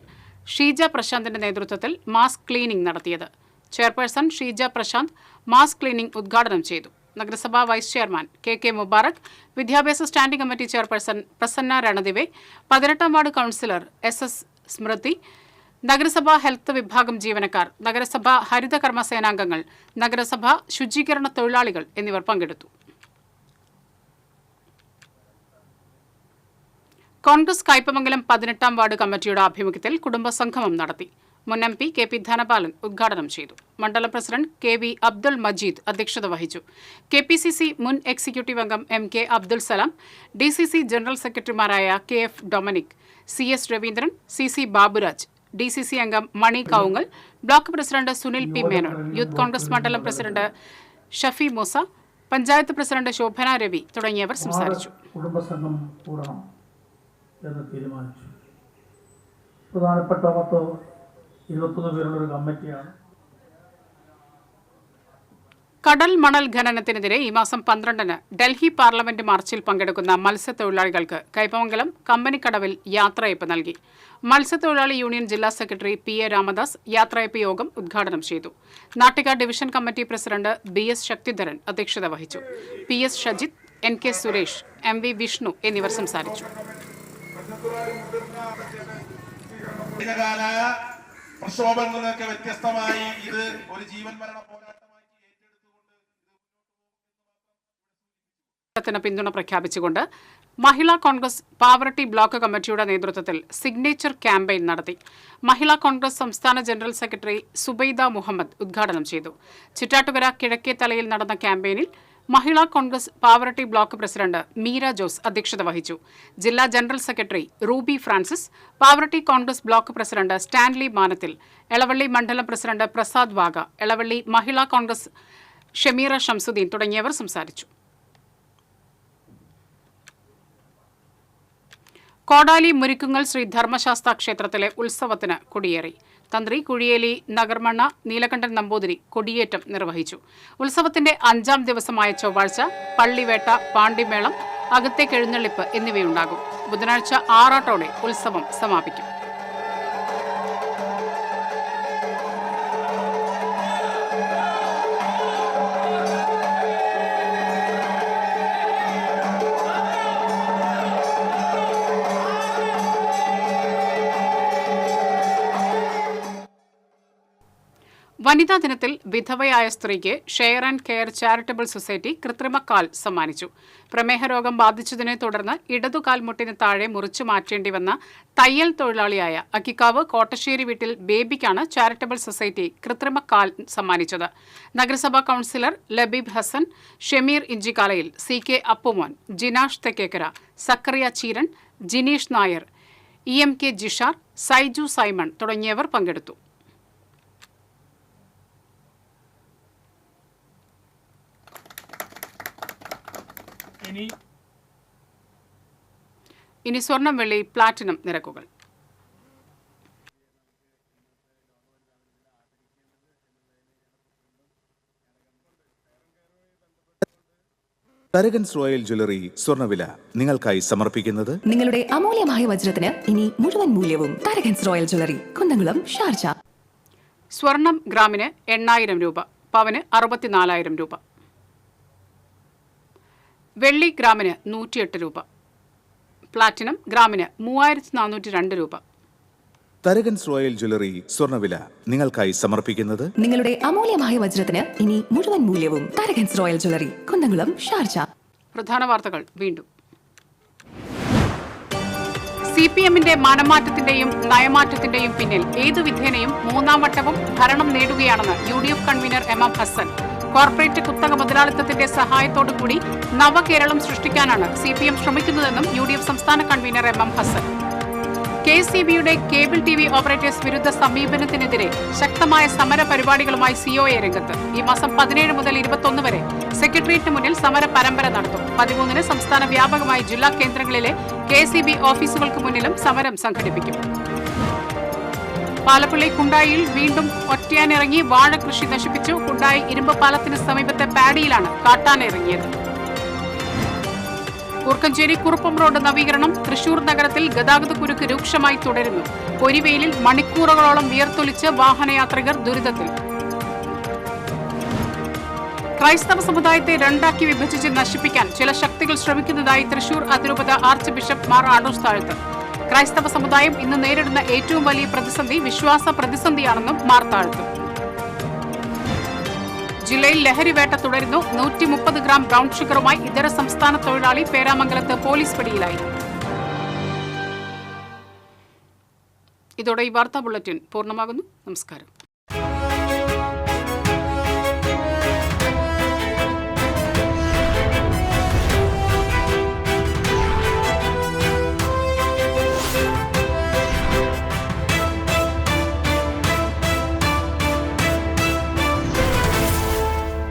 ഷീജ പ്രശാന്തിന്റെ നേതൃത്വത്തിൽ മാസ് ക്ലീനിംഗ് നടത്തിയത്. Chairperson Sheeja Prasanth mass cleaning ഉദ്ഘാടനം ചെയ്തു. നഗരസഭാ വൈസ് ചെയർമാൻ KK മുബാറക്, വിദ്യാഭ്യാസ standing committee chairperson Prasanna Ranadive, 18-ാം വാർഡ് കൌൺസിലർ SS സ്മൃതി, നഗരസഭാ ഹെൽത്ത് വിഭാഗം ജീവനക്കാർ, നഗരസഭാ ഹരിത കർമ്മസേനാംഗങ്ങൾ, നഗരസഭാ ശുചീകരണ തൊഴിലാളികൾ എന്നിവർ പങ്കെടുത്തു. കോൺഗ്രസ് കയ്പമംഗലം 18-ാം വാർഡ് കമ്മിറ്റിയുടെ ആഭിമുഖ്യത്തിൽ കുടുംബസംഗമം നടത്തി. മുൻ MP KP ധനപാലൻ ഉദ്ഘാടനം ചെയ്തു. മണ്ഡലം പ്രസിഡന്റ് KV അബ്ദുൾ മജീദ് അധ്യക്ഷത വഹിച്ചു. KPCC മുൻ എക്സിക്യൂട്ടീവ് അംഗം MK Abdul Salam, DCC general സെക്രട്ടറിമാരായ KF Dominic, CS Raveendran, CC Baburaj, DCC അംഗം Mani Kowngal, block president Sunil P Menon, youth Congress മണ്ഡലം പ്രസിഡന്റ് ഷഫി മൂസ, പഞ്ചായത്ത് പ്രസിഡന്റ് ശോഭന രവി തുടങ്ങിയവർ സംസാരിച്ചു. കുടുംബസംഘം കൂടണം എന്ന് തീരുമാനിച്ചു. പ്രധാനപ്പെട്ട 21 പേരുള്ളൊരു കമ്മിറ്റിയാണ്. കടൽ മണൽ ഖനനത്തിനെതിരെ ഈ മാസം 12-ന് ഡൽഹി പാർലമെന്റ് മാർച്ചിൽ പങ്കെടുക്കുന്ന മത്സ്യത്തൊഴിലാളികൾക്ക് കയ്പമംഗലം കമ്പനിക്കടവിൽ യാത്രയയപ്പ് നൽകി. മത്സ്യത്തൊഴിലാളി യൂണിയൻ ജില്ലാ സെക്രട്ടറി PA രാമദാസ് യാത്രയയപ്പ് യോഗം ഉദ്ഘാടനം ചെയ്തു. Nattika division committee president BS Sakthidharan അധ്യക്ഷത വഹിച്ചു. PS Shajith, NK Suresh, MV Vishnu എന്നിവർ സംസാരിച്ചു. പ്രക്ഷോഭങ്ങളൊക്കെ വ്യത്യസ്തമായി ഇത് ഒരു ജീവൻ മരണ പോരാട്ടമായി ത്തിന് പിന്തുണ പ്രഖ്യാപിച്ചുകൊണ്ട് മഹിളാ കോൺഗ്രസ് പാവറട്ടി ബ്ലോക്ക് കമ്മിറ്റിയുടെ നേതൃത്വത്തിൽ സിഗ്നേച്ചർ ക്യാമ്പയിൻ നടത്തി. മഹിളാ കോൺഗ്രസ് സംസ്ഥാന ജനറൽ സെക്രട്ടറി സുബൈദ മുഹമ്മദ് ഉദ്ഘാടനം ചെയ്തു. ചിറ്റാറ്റുകര കിഴക്കേത്തലയിൽ നടന്ന ക്യാമ്പയിനിൽ മഹിളാ കോൺഗ്രസ് പാവറട്ടി ബ്ലോക്ക് പ്രസിഡന്റ് മീര ജോസ് അധ്യക്ഷത വഹിച്ചു. ജില്ലാ general secretary Ruby Francis, Pavaratty Congress block president Stanley Manathil, Elavally മണ്ഡലം പ്രസിഡന്റ് പ്രസാദ് വാഗ, എളവള്ളി മഹിളാ കോൺഗ്രസ് ഷമീറ ഷംസുദ്ദീൻ തുടങ്ങിയവർ സംസാരിച്ചു. കോടാലി മുരിക്കുങ്ങൽ ശ്രീ ധർമ്മശാസ്ത്ര ക്ഷേത്രത്തിലെ ഉത്സവത്തിന് കൊടിയേറി. തന്ത്രി കുഴിയേലി നഗർമണ്ണ നീലകണ്ഠൻ നമ്പൂതിരി കൊടിയേറ്റം നിർവഹിച്ചു. ഉത്സവത്തിന്റെ 5-ാം ദിവസമായ ചൊവ്വാഴ്ച പള്ളിവേട്ട, പാണ്ടിമേളം, അകത്തേക്കെഴുന്നള്ളിപ്പ് എന്നിവയുണ്ടാകും. ബുധനാഴ്ച ആറാട്ടോടെ ഉത്സവം സമാപിക്കും. വനിതാ ദിനത്തിൽ വിധവയായ സ്ത്രീക്ക് share and care charitable society കൃത്രിമക്കാൽ സമ്മാനിച്ചു. പ്രമേഹ രോഗം ബാധിച്ചതിനെ തുടർന്ന് ഇടതുകാൽ മുട്ടിന് താഴെ മുറിച്ചു മാറ്റേണ്ടി വന്ന തയ്യൽ തൊഴിലാളിയായ അക്കിക്കാവ് കോട്ടശ്ശേരി വീട്ടിൽ ബേബിക്കാണ് ചാരിറ്റബിൾ സൊസൈറ്റി കൃത്രിമക്കാൽ സമ്മാനിച്ചത്. നഗരസഭാ councillor Labeeb Hasan, Shameer ഇഞ്ചിക്കാലയിൽ, CK Appumon, ജിനാഷ് Thekkekara, Zacharia Cheeran, Jineesh Nair, EMK Jishar, Saiju Simon തുടങ്ങിയവർ പങ്കെടുത്തു. ഇനി സ്വർണം, വെള്ളി, പ്ലാറ്റിനം നിരക്കുകൾ. തരകൻസ് റോയൽ ജ്വല്ലറി സ്വർണ്ണവില നിങ്ങൾക്കായി സമർപ്പിക്കുന്നത് നിങ്ങളുടെ അമൂല്യമായ വജ്രത്തിന് ഇനി മുഴുവൻ മൂല്യവും Tharakans royal jewellery, Kunnamkulam, Sharjah. സ്വർണം ഗ്രാമിന് 8,000 രൂപ, പവന് 64,000 രൂപ. വെള്ളി ഗ്രാമിന് 108 രൂപ. പ്ലാറ്റിനം ഗ്രാമിന് 3,402 രൂപ. തരകൻസ് റോയൽ ജ്വല്ലറി സ്വർണ്ണവില നിങ്ങൾക്കായി സമർപ്പിക്കുന്നത് നിങ്ങളുടെ അമൂല്യമായ വജ്രത്തിന് ഇനി മുഴുവൻ മൂല്യവും Tharakans royal jewellery, Kunnamkulam, Sharjah. പ്രധാന വാർത്തകൾ വീണ്ടും. CPM-ന്റെ മനമാറ്റത്തിന്റെയും നയമാറ്റത്തിന്റെയും പിന്നിൽ ഏതു വിധേനയും മൂന്നാം വട്ടവും ഭരണം നേടുകയാണെന്ന് UDF convener MM Hassan. Corporate കുത്തക മുതലാളിത്തത്തിന്റെ സഹായത്തോടുകൂടി നവകേരളം സൃഷ്ടിക്കാനാണ് CPM ശ്രമിക്കുന്നതെന്നും UDF സംസ്ഥാന കൺവീനർ MM ഹസ്സൻ. KSEBയുടെ കേബിൾ TV ഓപ്പറേറ്റേഴ്സ് വിരുദ്ധ സമീപനത്തിനെതിരെ ശക്തമായ സമര പരിപാടികളുമായി COA രംഗത്ത്. ഈ മാസം 17 മുതൽ 21 വരെ സെക്രട്ടേറിയറ്റിന് മുന്നിൽ സമര പരമ്പര നടത്തും. 13-ന് സംസ്ഥാന വ്യാപകമായി ജില്ലാ കേന്ദ്രങ്ങളിലെ KSEB ഓഫീസുകൾക്ക് മുന്നിലും സമരം സംഘടിപ്പിക്കും. പാലപ്പള്ളി കുണ്ടായിയിൽ വീണ്ടും ഒറ്റയാനിറങ്ങി വാഴ കൃഷി നശിപ്പിച്ചു. കുണ്ടായി ഇരുമ്പ് പാലത്തിന് സമീപത്തെ പാഡിയിലാണ് കാട്ടാന ഇറങ്ങിയത്. കൂർക്കഞ്ചേരി കുറുപ്പം റോഡ് നവീകരണം. തൃശൂർ നഗരത്തിൽ ഗതാഗതക്കുരുക്ക് രൂക്ഷമായി തുടരുന്നു. പൊരിവെയിലിൽ മണിക്കൂറുകളോളം വിയർത്തൊലിച്ച് വാഹനയാത്രികർ ദുരിതത്തിൽ. ക്രൈസ്തവ സമുദായത്തെ രണ്ടാക്കി വിഭജിച്ച് നശിപ്പിക്കാൻ ചില ശക്തികൾ ശ്രമിക്കുന്നതായി തൃശൂർ അതിരൂപത ആർച്ച് ബിഷപ്പ് മാർ ആഡോസ് താഴത്ത്. ക്രൈസ്തവ സമുദായം ഇന്ന് നേരിടുന്ന ഏറ്റവും വലിയ പ്രതിസന്ധി വിശ്വാസ പ്രതിസന്ധിയാണെന്നും മാർ താഴ്ത്തു. ജില്ലയിൽ ലഹരിവേട്ട തുടരുന്നു. 130 ഗ്രാം ബ്രൗൺ ഷുഗറുമായി ഇതര സംസ്ഥാന തൊഴിലാളി പേരാമംഗലത്ത് പോലീസ് പിടിയിലായി. ഇതോടെ ഈ വാർത്താ ബുള്ളറ്റിൻ പൂർണ്ണമാകുന്നു. നമസ്കാരം.